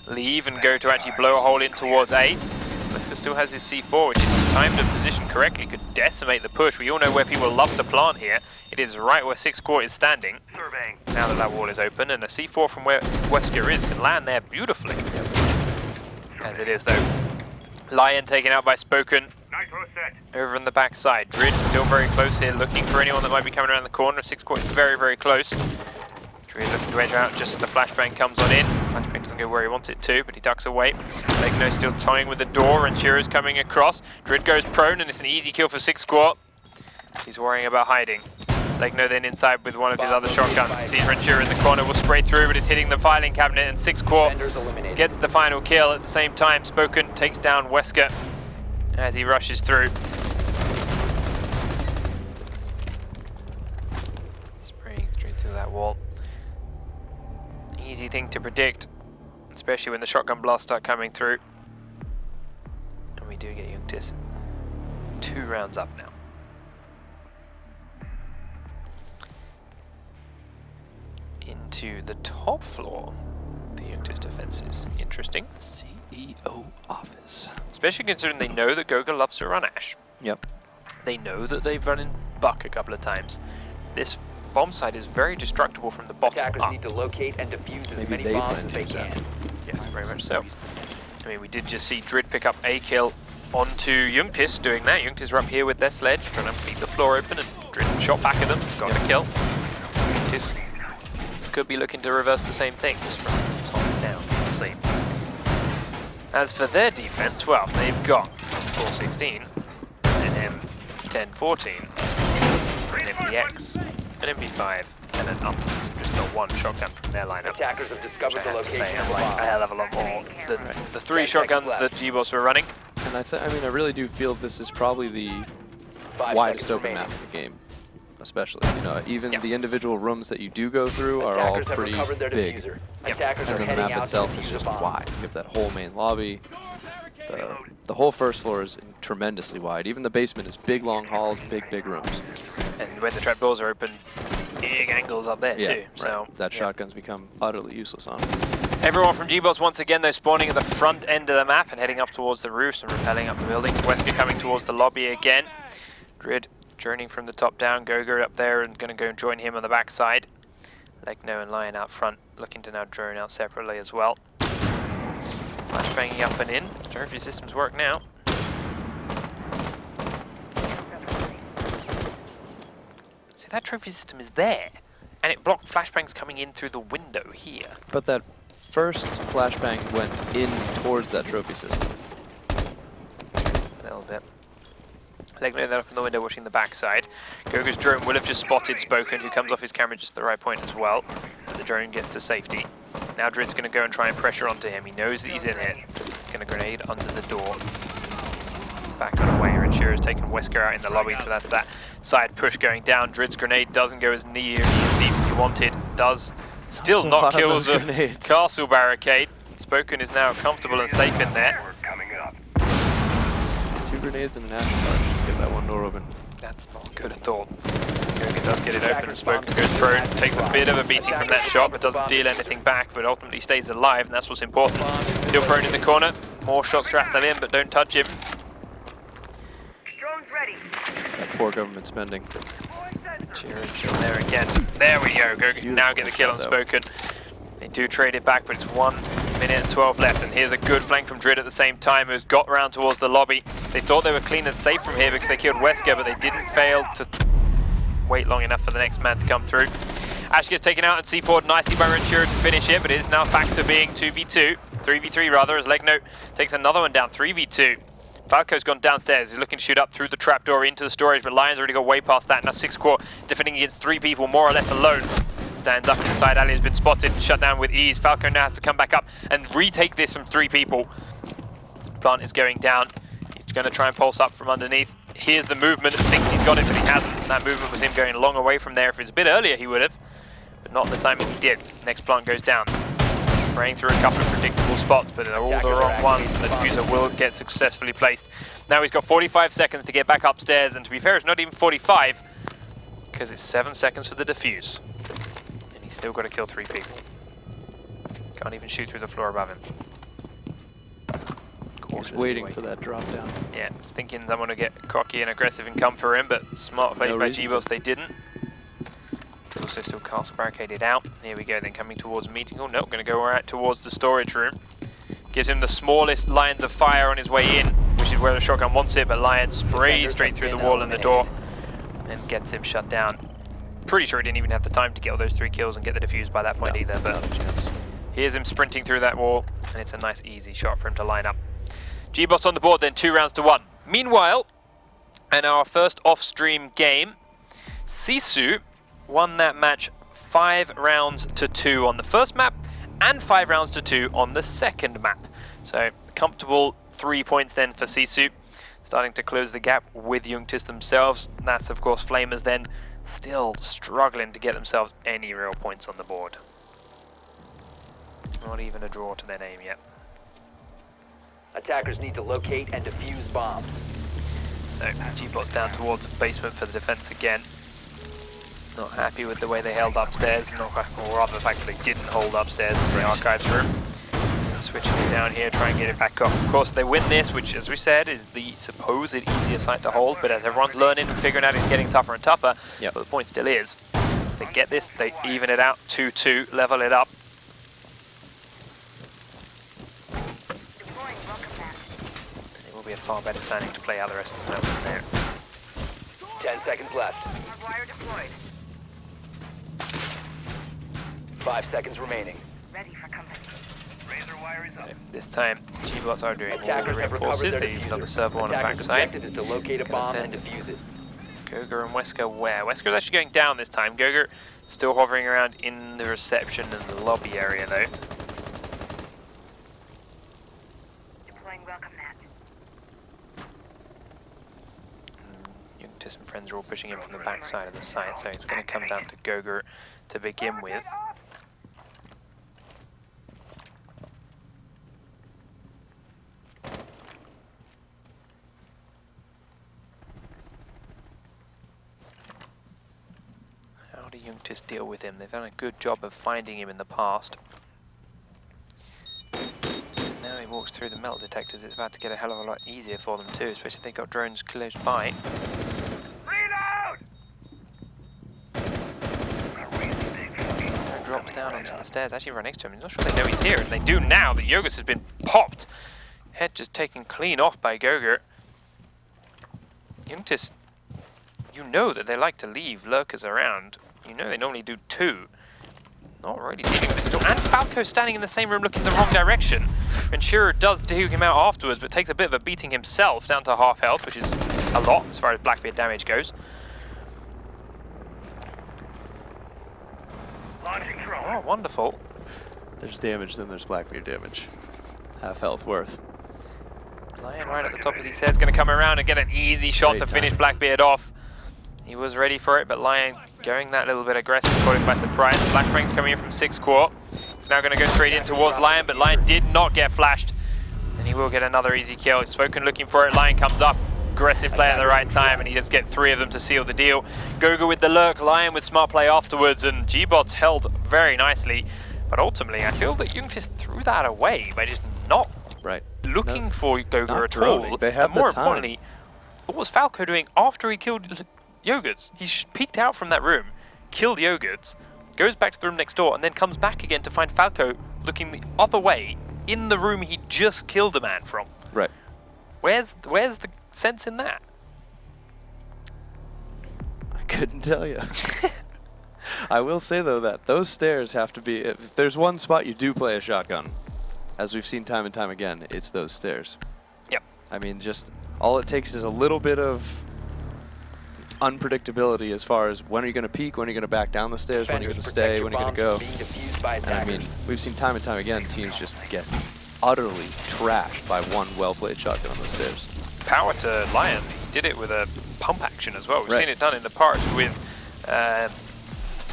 leave and go to actually blow a hole in towards A. Wesker still has his C4, which is timed and positioned correctly, could decimate the push. We all know where people love to plant here. It is right where 6 Quart is standing. Surveying. Now that wall is open, and a C4 from where Wesker is can land there beautifully. As it is though. Lion taken out by Spoken Nitro set. over on the back side. Drid still very close here, looking for anyone that might be coming around the corner. 6 Quart is very, very close. Drid looking to edge out just as the flashbang comes on in. Flashbang doesn't go where he wants it to, but he ducks away. Legno still toying with the door, and Shiro's coming across. Drid goes prone, and it's an easy kill for 6 Quart. He's worrying about hiding. Legno then inside with one of his other shotguns. Sees Renshiro in the corner, will spray through, but it's hitting the filing cabinet, and 6 Quart Defenders eliminated. gets the final kill. At the same time, Spoken takes down Wesker as he rushes through. Spraying straight through that wall. Easy thing to predict, especially when the shotgun blasts start coming through. And we do get Yunktis 2 rounds up now. Into the top floor, the Yunktis defense is interesting. CEO office. Especially considering they know that Goga loves to run Ash. Yep. They know that they've run in Buck a couple of times. This bomb site is very destructible from the bottom Attackers up. need to locate and defuse as Maybe many they bombs plan as to they use that. can. Yes, very much so. I mean, we did just see Drid pick up a kill onto Yunktis doing that. Yunktis are up here with their sledge, trying to leave the floor open, and Drid shot back at them, got the kill. Yunktis could be looking to reverse the same thing, just from top down. Let's see. As for their defense, well, they've got 416, an M1014, an MPX, an MP5, and an up. Just the one shotgun from their lineup. Attackers have Which discovered I the have to location say, of I the like bomb. a hell of a lot more than the 3 10 shotguns seconds that gBots were running. And I mean, I really do feel this is probably the 5 widest seconds open remaining. map of the game, especially. You know, even Yeah. the individual rooms that you do go through are all Attackers have pretty recovered their big. diffuser. Yep. Attackers And are then the heading map out itself to is defuse just a bomb. wide. You have that whole main lobby. The whole first floor is tremendously wide. Even the basement is big, long halls, big rooms. And when the trapdoors are open, big angles up there Yeah, too. So right. That yeah. shotgun's become utterly useless on it. Everyone from gBots once again though spawning at the front end of the map and heading up towards the roofs and rappelling up the buildings. Wesker coming towards the lobby again. Drid journeying from the top down. Gogo up there and going to go and join him on the back side. Legno and Lion out front, looking to now drone out separately as well. Flashbanging up and in. Trophy systems work now. See, that trophy system is there, and it blocked flashbangs coming in through the window here. But that first flashbang went in towards that trophy system. A little bit. Legno then up in the window watching the backside. Gogo's drone will have just spotted Spoken, who comes off his camera just at the right point as well. But the drone gets to safety. Now Drid's going to go and try and pressure onto him. He knows that he's in it. Going to grenade under the door. Back on away. Renshira's taken Wesker out in the lobby, so that's that side push going down. Drid's grenade doesn't go as near as deep as he wanted. Does still That's a not lot of kill those the grenades. castle barricade. Spoken is now comfortable and safe in there. We're coming up. 2 grenades and an action bar. Get that one door open. That's not good at all. Gogo does get it open and Spoken goes prone, takes a bit of a beating from that shot, but doesn't deal anything back, but ultimately stays alive, and that's what's important. Still prone in the corner, more shots to rattle in, but don't touch him. Drone's ready. It's that poor government spending. Chira's still there again. There we go, Gogo can now get the kill on Spoken. They do trade it back, but it's 1 minute and 12 left, and here's a good flank from Drid at the same time, who's got round towards the lobby. They thought they were clean and safe from here because they killed Wesker, but they didn't fail to wait long enough for the next man to come through. Ash gets taken out and C4'd nicely by Renshira to finish it, but it is now back to being 2v2, 3v3 rather, as Legno takes another one down, 3v2. Falco's gone downstairs, he's looking to shoot up through the trapdoor into the storage, but Lion's already got way past that. Now 6 Core defending against 3 people, more or less alone. Stands up inside, Ali has been spotted and shut down with ease. Falco now has to come back up and retake this from 3 people. Plant is going down. He's going to try and pulse up from underneath. Here's the movement, thinks he's got it, but he hasn't. That movement was him going a long way from there. If it was a bit earlier, he would have, but not the timing he did. Next plant goes down. Spraying through a couple of predictable spots, but they're all the wrong ones, and the diffuser will get successfully placed. Now he's got 45 seconds to get back upstairs, and to be fair, it's not even 45, because it's 7 seconds for the defuse. And he's still got to kill 3 people. Can't even shoot through the floor above him. He's waiting for that drop down. Yeah, was thinking someone to get cocky and aggressive and come for him, but smart play No by reason gBots, they didn't. Also still castle barricaded out. Here we go, then coming towards meeting hall. Nope, going to go right towards the storage room. Gives him the smallest lines of fire on his way in, which is where the shotgun wants it, but Lion sprays straight through the wall and the door and gets him shut down. Pretty sure he didn't even have the time to get all those 3 kills and get the defuse by that point either, but here's him sprinting through that wall, and it's a nice easy shot for him to line up. gBots on the board then, 2 rounds to 1. Meanwhile, in our first off-stream game, Sisu won that match 5 rounds to 2 on the first map and 5 rounds to 2 on the second map. So comfortable 3 points then for Sisu, starting to close the gap with Yunktis themselves. That's of course Flamers then still struggling to get themselves any real points on the board. Not even a draw to their name yet. Attackers need to locate and defuse bombs. So gBots down towards the basement for the defense again. Not happy with the way they held upstairs, or rather the fact that they didn't hold upstairs in the archives room. Switching it down here, try and get it back up. Of course, they win this, which, as we said, is the supposed easier site to hold, but as everyone's learning and figuring out, it's getting tougher and tougher. Yep. But the point still is, they get this, they even it out, 2-2, level it up. And it will be a far better standing to play out the rest of the time from there. 10 seconds left. Wire deployed. 5 seconds remaining. Ready for company. Razor wire is up. This time, gBots are doing all the Attackers have recovered reinforces. their They even got the server on the Attackers' backside. objective is to locate a Gonna bomb and send defuse it. Gogo and Wesker where? Wesker's actually going down this time. Gogo still hovering around in the reception and the lobby area though. Deploying welcome mat. Yunktis and friends are all pushing in from the back side of the site, so it's going to come down to Gogur to begin with. How do Yunktis deal with him? They've done a good job of finding him in the past. Now he walks through the metal detectors, it's about to get a hell of a lot easier for them too, especially if they've got drones close by. Drone drops down onto the stairs, actually right next to him. I'm not sure they know he's here, and they do now. The Yunktis has been popped. Head just taken clean off by Gogur. Yunktis, you know that they like to leave lurkers around. You know they normally do 2. Not really dealing with this at all. And Falco standing in the same room looking the wrong direction. Ventura does dig him out afterwards, but takes a bit of a beating himself, down to half health, which is a lot as far as Blackbeard damage goes. Oh, wonderful. There's damage, then there's Blackbeard damage. Half health worth. Lion right at the top of these stairs, going to come around and get an easy shot Great to finish time. Blackbeard off. He was ready for it, but Lion going that little bit aggressive, caught him by surprise. Flashbang's coming in from 6 quart. It's now going to go straight in towards Lion, but Lion did not get flashed. And he will get another easy kill. Spoken looking for it, Lion comes up. Aggressive play at the right time, and he does get 3 of them to seal the deal. Gogur with the lurk, Lion with smart play afterwards, and gBots held very nicely. But ultimately, I feel that Yunktis threw that away by just not looking for Gogur at all. They have and more the time. importantly, what was Falco doing after he killed Yogurts? He peeked out from that room, killed Yogurts, goes back to the room next door, and then comes back again to find Falco looking the other way in the room he just killed a man from. Right. Where's the sense in that? I couldn't tell you. I will say though that those stairs have to be, if there's one spot you do play a shotgun, as we've seen time and time again, it's those stairs. Yep. I mean, just all it takes is a little bit of unpredictability as far as when are you going to peek, when are you going to back down the stairs, when are you going to stay, when are you going to go. And I mean, we've seen time and time again teams just get utterly trashed by one well-played shotgun on those stairs. Power to Lion. He did it with a pump action as well. We've Right. seen it done in the past with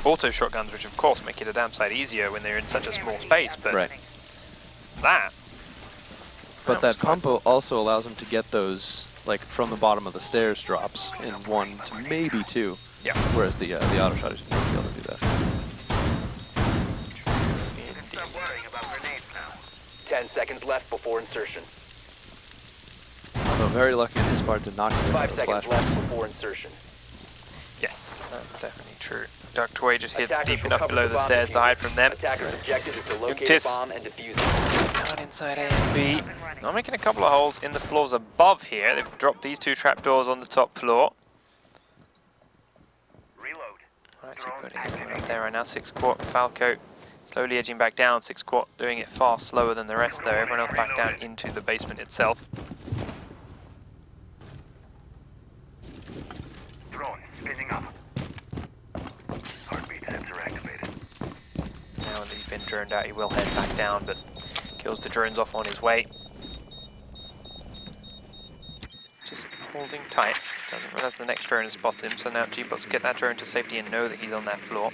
auto shotguns, which of course make it a damn sight easier when they're in such a small space. But But that was pump close. also allows them to get those like from the bottom of the stairs drops in 1 to maybe 2. Yeah. Whereas the auto shot is not be able to do that. Stop worrying about grenades now. 10 seconds left before insertion. Although very lucky on his part to not get 5 a seconds flash. left before insertion. yes, that's definitely true. Ductway just hid Attackers deep will enough cover below the the bomb stairs to diffuser. hide from them. Attacker's objective is to locate Yunktis. a bomb and defuse it. Down inside A and B. I'm making a couple of holes in the floors above here. They've dropped these 2 trapdoors on the top floor. Reload. I'm actually putting it up there right now. 6 quart Falco slowly edging back down. 6 quart doing it far slower than the rest though. Everyone else back down into the basement itself. Drone spinning up. Heartbeat sensor activated. Now that he's been droned out, he will head back down, but kills the drones off on his way. Just holding tight. Doesn't realize the next drone has spotted him, so now gBots get that drone to safety and know that he's on that floor.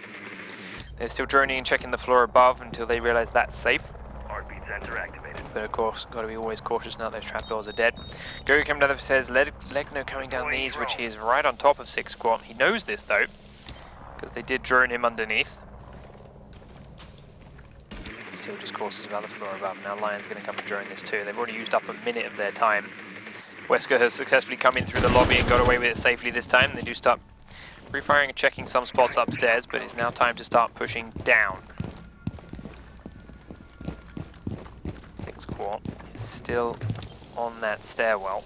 They're still droning and checking the floor above until they realize that's safe. Heartbeat sensor activated. But of course, got to be always cautious now those trapdoors are dead. Gogur coming down the stairs, Legno coming down these, which he is right on top of 6 quart. He knows this though, because they did drone him underneath. Still just cautious about the floor above. Now Lion's going to come and drone this too. They've already used up a minute of their time. Wesker has successfully come in through the lobby and got away with it safely this time. They do start refiring and checking some spots upstairs, but it's now time to start pushing down. 6 quart is still on that stairwell.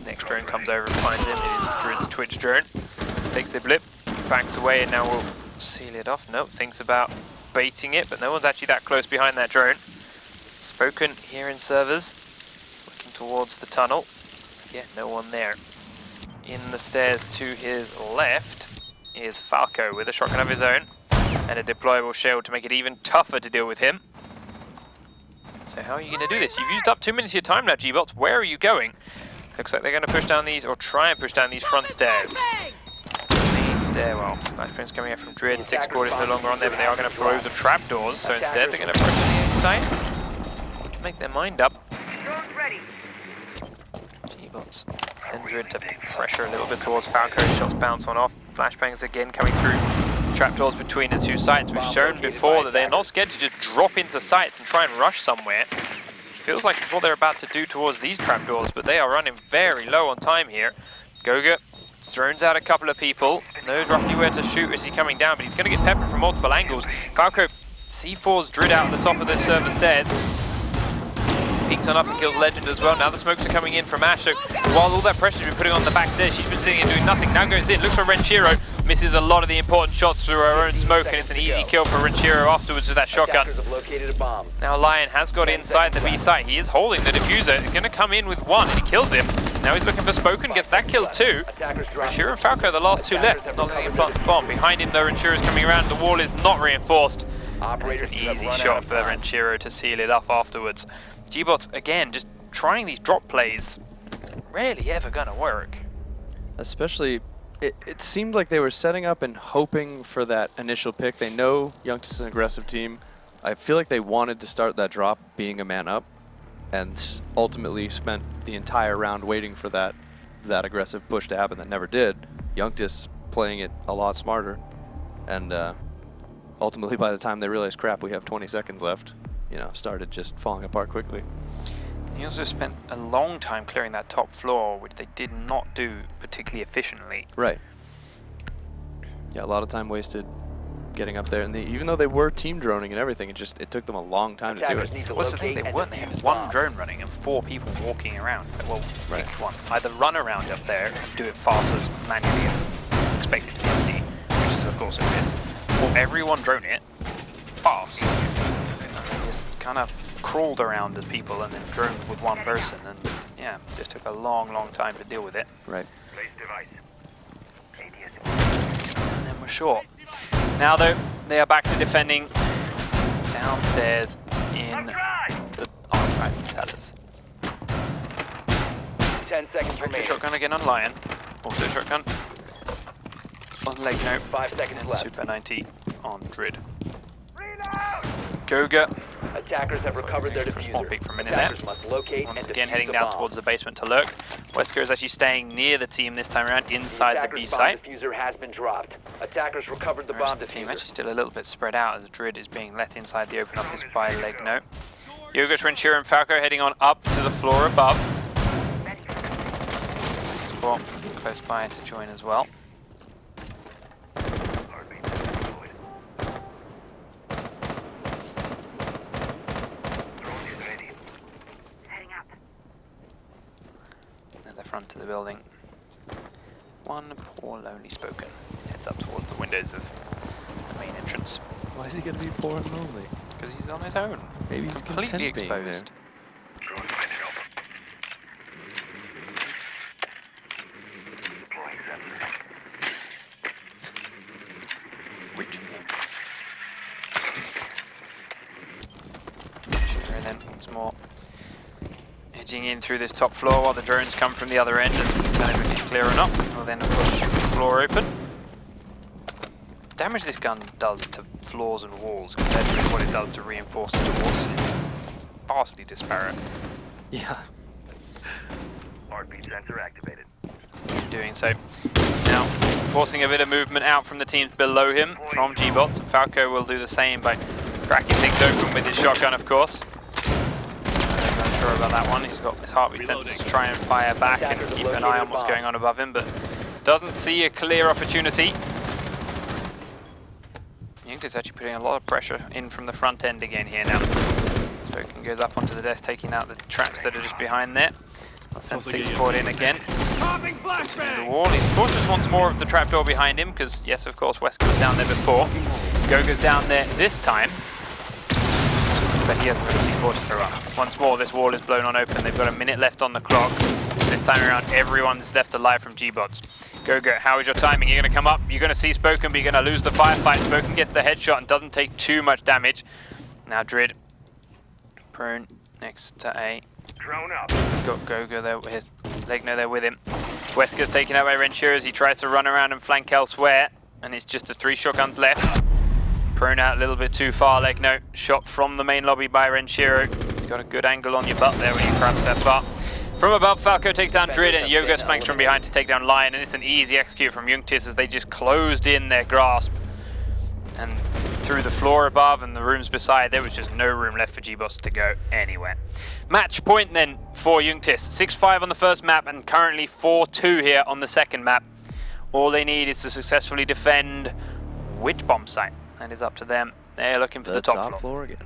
Next drone comes over and finds him. It is Drid's Twitch drone. Takes a blip, backs away, and now we'll seal it off. Nope, thinks about baiting it, but no one's actually that close behind that drone. Spoken here in servers, looking towards the tunnel. Yeah, no one there. In the stairs to his left is Falco with a shotgun of his own and a deployable shield to make it even tougher to deal with him. So how are you going to do this? You've used up 2 minutes of your time now, gBots. Where are you going? Looks like they're going to push down these, or try and push down these front stairs. Main stairwell. Flashbangs coming in from Drid. 6 quarters no longer on there, but they are going to throw the trapdoors. So instead, they're going to push to the inside. Need to make their mind up. gBots send Drid to pressure a little bit towards Falco. Shots bounce on off. Flashbangs again coming through. Trapdoors between the two sites. We've shown before that they're not scared to just drop into sites and try and rush somewhere. Feels like it's what they're about to do towards these trapdoors, but they are running very low on time here. Goga throws out a couple of people, knows roughly where to shoot as he's coming down, but he's going to get peppered from multiple angles. Falco C4's Drid out at the top of the server stairs. Peeks on up and kills Legend as well. Now the smokes are coming in from Ash, so while all that pressure's been putting on the back stairs, she's been sitting and doing nothing. Now goes in, looks for Renshiro, misses a lot of the important shots through her own smoke, and it's an easy kill for Renshiro afterwards with that shotgun. Now Lion has got inside the B site. He is holding the diffuser. He's going to come in with one, and he kills him. Now he's looking for Spoken, gets that kill too. Renshiro and Falco, the last two left. He's not letting him plant the bomb. Behind him though, Renshiro is coming around. The wall is not reinforced. And it's an easy shot for Renshiro to seal it off afterwards. gBots, again, just trying these drop plays. Rarely ever going to work. Especially, it seemed like they were setting up and hoping for that initial pick. They know Yunktis is an aggressive team. I feel like they wanted to start that drop being a man up, and ultimately spent the entire round waiting for that aggressive push to happen that never did. Yunktis playing it a lot smarter, and ultimately by the time they realized, crap, we have 20 seconds left, you know, started just falling apart quickly. He also spent a long time clearing that top floor, which they did not do particularly efficiently. Right. Yeah, a lot of time wasted getting up there, and even though they were team droning and everything, it took them a long time to do it. What's the thing? They weren't. They had one drone running and 4 people walking around. It's like, well, pick one. Either run around up there and do it fast as manually and expect it to be empty, which is of course it is, or everyone drone it fast. And just kind of crawled around as people and then droned with one person, and yeah, just took a long time to deal with it. Right. And then we're short. Now though, they are back to defending downstairs in the archive tellers. 10 seconds remaining. Shotgun again on Lion. Also shotgun on Leg Note. 5 seconds And left. Super 90 on Drid. Goga. Attackers have recovered their For a small diffuser. peek from in there. Attackers must locate Once and again defuse heading the down bomb. towards the basement to lurk. Wesker is actually staying near the team this time around, inside the B Attacker's site. bomb diffuser has been dropped. Attackers recovered the The rest bomb of the team diffuser. actually still a little bit spread out as Drid is being let inside the open office by Leg Note. Yoga, Renshiro and Falco heading on up to the floor above. Squad close by to join as well. At the front of the building. One poor lonely Spoken heads up towards the windows of the main entrance. Why is he going to be poor and lonely? Because he's on his own. Maybe he's completely content being there. exposed. Reaching him. Sure, and then once more. Edging in through this top floor while the drones come from the other end and tell him if he's clear or not. We'll then of course shoot the floor open. Damage this gun does to floors and walls compared to what it does to reinforced doors is vastly disparate. Yeah. Heartbeat sensor activated. In doing so, he's now forcing a bit of movement out from the teams below him from gBots, and Falco will do the same by cracking things open with his shotgun, of course. I'm not sure about that one. He's got his heartbeat sensors to try and fire back and keep an eye on what's going on above him, but doesn't see a clear opportunity. Yunktis actually putting a lot of pressure in from the front end again here now. Spoken goes up onto the desk, taking out the traps that are just behind there. I'll send 6 forward in again. Into the wall. He's of course just wants more of the trapdoor behind him, because yes, of course, Wesker was down there before. Goga's down there this time, but he hasn't got a C4 to throw up. Once more, this wall is blown on open. They've got a minute left on the clock. This time around, everyone's left alive from gBots. Goga, how is your timing? You're going to come up, you're going to see Spoken, but you're going to lose the firefight. Spoken gets the headshot and doesn't take too much damage. Now Drid, prone next to A. Drone up. He's got Gogo there, his Legno there with him. Wesker's taken out by Renshiro as he tries to run around and flank elsewhere. And it's just the 3 shotguns left. Prone out a little bit too far, Legno. Shot from the main lobby by Renshiro. He's got a good angle on your butt there when you crouch that far. From above, Falco takes down Drid and Yogos flanks from behind to take down Lion. And it's an easy execute from Yunktis as they just closed in their grasp. And through the floor above and the rooms beside, there was just no room left for gBots to go anywhere. Match point then for Yunktis. 6-5 on the first map and currently 4-2 here on the second map. All they need is to successfully defend which bomb site. That is up to them. They're looking for the top floor again.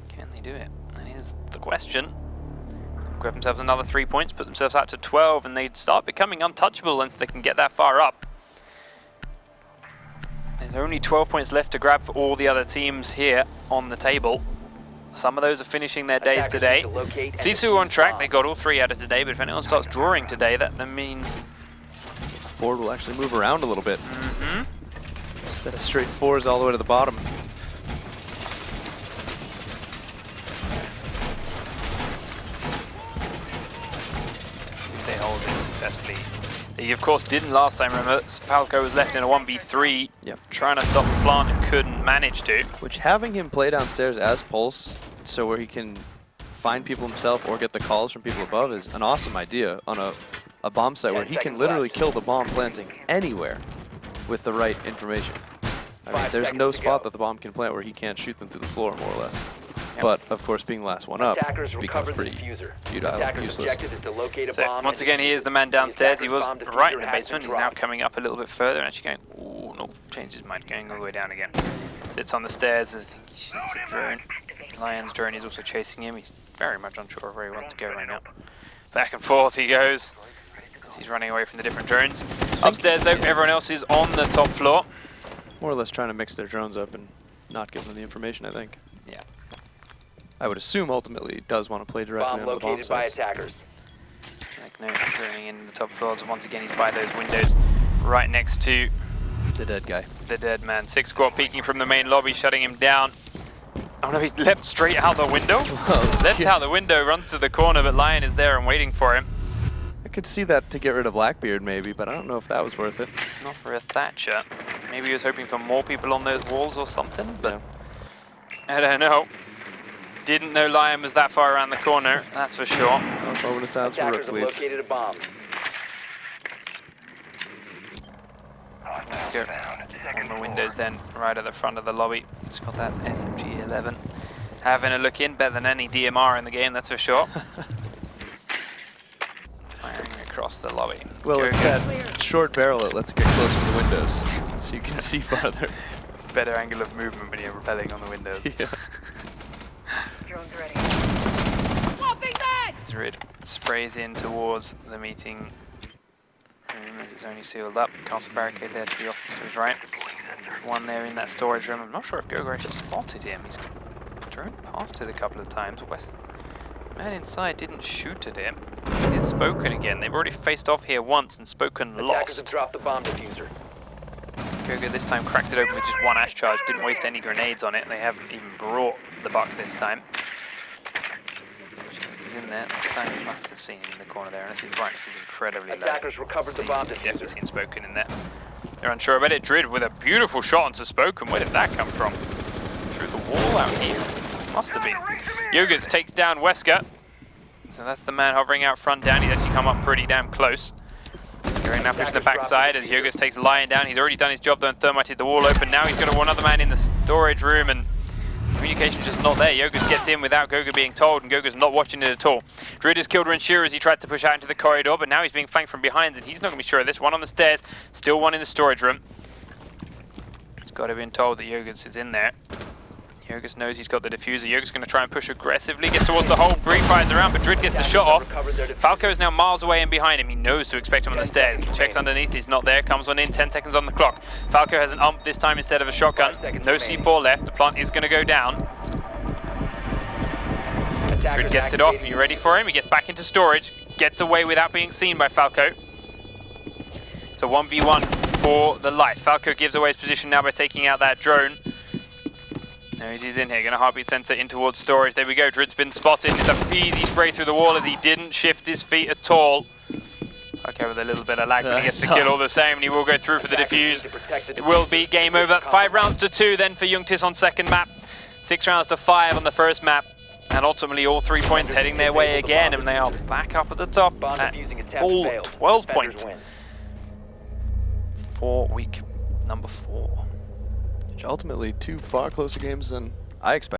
Can they do it? That is the question. Grab themselves another 3 points, put themselves out to 12, and they'd start becoming untouchable once they can get that far up. There's only 12 points left to grab for all the other teams here on the table. Some of those are finishing their days today. Sisu on track, they got all 3 out of today, but if anyone starts drawing today, that means The board will actually move around a little bit. Instead of straight 4s all the way to the bottom. They hold it successfully. They of course didn't last time, remember. Falco was left in a 1v3, trying to stop the plant and couldn't manage to. Which having him play downstairs as Pulse, so where he can find people himself or get the calls from people above, is an awesome idea on a bomb site where he can literally kill the bomb planting anywhere with the right information. I mean, there's no spot that the bomb can plant where he can't shoot them through the floor, more or less. But, of course, being the last one up becomes pretty futile and useless. So, once again, he is the man downstairs. He was right in the basement. He's now coming up a little bit further and actually going, ooh, no, changed his mind, going all the way down again. Sits on the stairs. I think he sees a drone. Lion's drone is also chasing him. He's very much unsure of where he wants to go right now. Back and forth he goes. He's running away from the different drones. Upstairs, though, everyone else is on the top floor. More or less trying to mix their drones up and not give them the information, I think. Yeah. I would assume ultimately he does want to play directly on the bomb sites. Like no droning in the top floors. Once again, he's by those windows right next to the dead guy. The dead man. 6 squad peeking from the main lobby, shutting him down. Oh no, he leapt straight out the window. Leapt out the window, runs to the corner, but Lion is there and waiting for him. I could see that to get rid of Blackbeard maybe, but I don't know if that was worth it. Not for a Thatcher. Maybe he was hoping for more people on those walls or something, but I don't know. Didn't know Lion was that far around the corner, that's for sure. Open his house for Rook, please. Located a bomb. Let's go on the windows then, right at the front of the lobby. It's got that SMG-11. Having a look in, better than any DMR in the game, that's for sure. Firing across the lobby. Well, it's that short barrel that lets it get closer to the windows, so you can see farther. Better angle of movement when you're rappelling on the windows. Yeah. Drone's ready. Zrid sprays in towards the meeting room as it's only sealed up. Castle barricade there to the office to his right. One there in that storage room. I'm not sure if Gogo actually spotted him. He's drone past it a couple of times. Man inside didn't shoot at him. He's spoken again. They've already faced off here once and spoken Attackers lost. have dropped the bomb diffuser. Gogo this time cracked it open with just 1 ash charge. Didn't waste any grenades on it. They haven't even brought the buck this time. He's in there. This time he must have seen him in the corner there. And his brightness is incredibly low. Attackers recovered the bomb Definitely diffuser. seen Spoken in there. They're unsure about it. Drid with a beautiful shot onto Spoken. Where did that come from? Through the wall out here. Must have been. Yogurts takes down Wesker. So that's the man hovering out front down. He's actually come up pretty damn close. Going now pushing the backside as Yogurts takes Lion down. He's already done his job though and thermited the wall open. Now he's got one other man in the storage room and communication's just not there. Yogurts gets in without Gogo being told and Gogo's not watching it at all. Drid has killed Renshiro as he tried to push out into the corridor, but now he's being flanked from behind and he's not going to be sure of this. One on the stairs, still one in the storage room. He's got to have been told that Yogurts is in there. Yogurts knows he's got the diffuser. Yogurts going to try and push aggressively, gets towards the hole, Bree fires around, but Drid gets the shot off. Falco is now miles away and behind him. He knows to expect him on the stairs. Checks underneath, he's not there, comes on in, 10 seconds on the clock. Falco has an ump this time instead of a shotgun. No C4 left, the plant is going to go down. Drid gets it off, you ready for him? He gets back into storage, gets away without being seen by Falco. It's a 1v1 for the life. Falco gives away his position now by taking out that drone. Now he's in here, gonna heartbeat sensor in towards storage. There we go, Drid's been spotted. It's an easy spray through the wall as he didn't shift his feet at all. Okay, with a little bit of lag, but he gets the kill all the same, and he will go through for the defuse. It will be game over. 5 rounds to 2 then for Yunktis on second map. 6 rounds to 5 on the first map. And ultimately all 3 points heading their way again, and they are back up at the top at full 12 points for week number 4. Ultimately, 2 far closer games than I expected.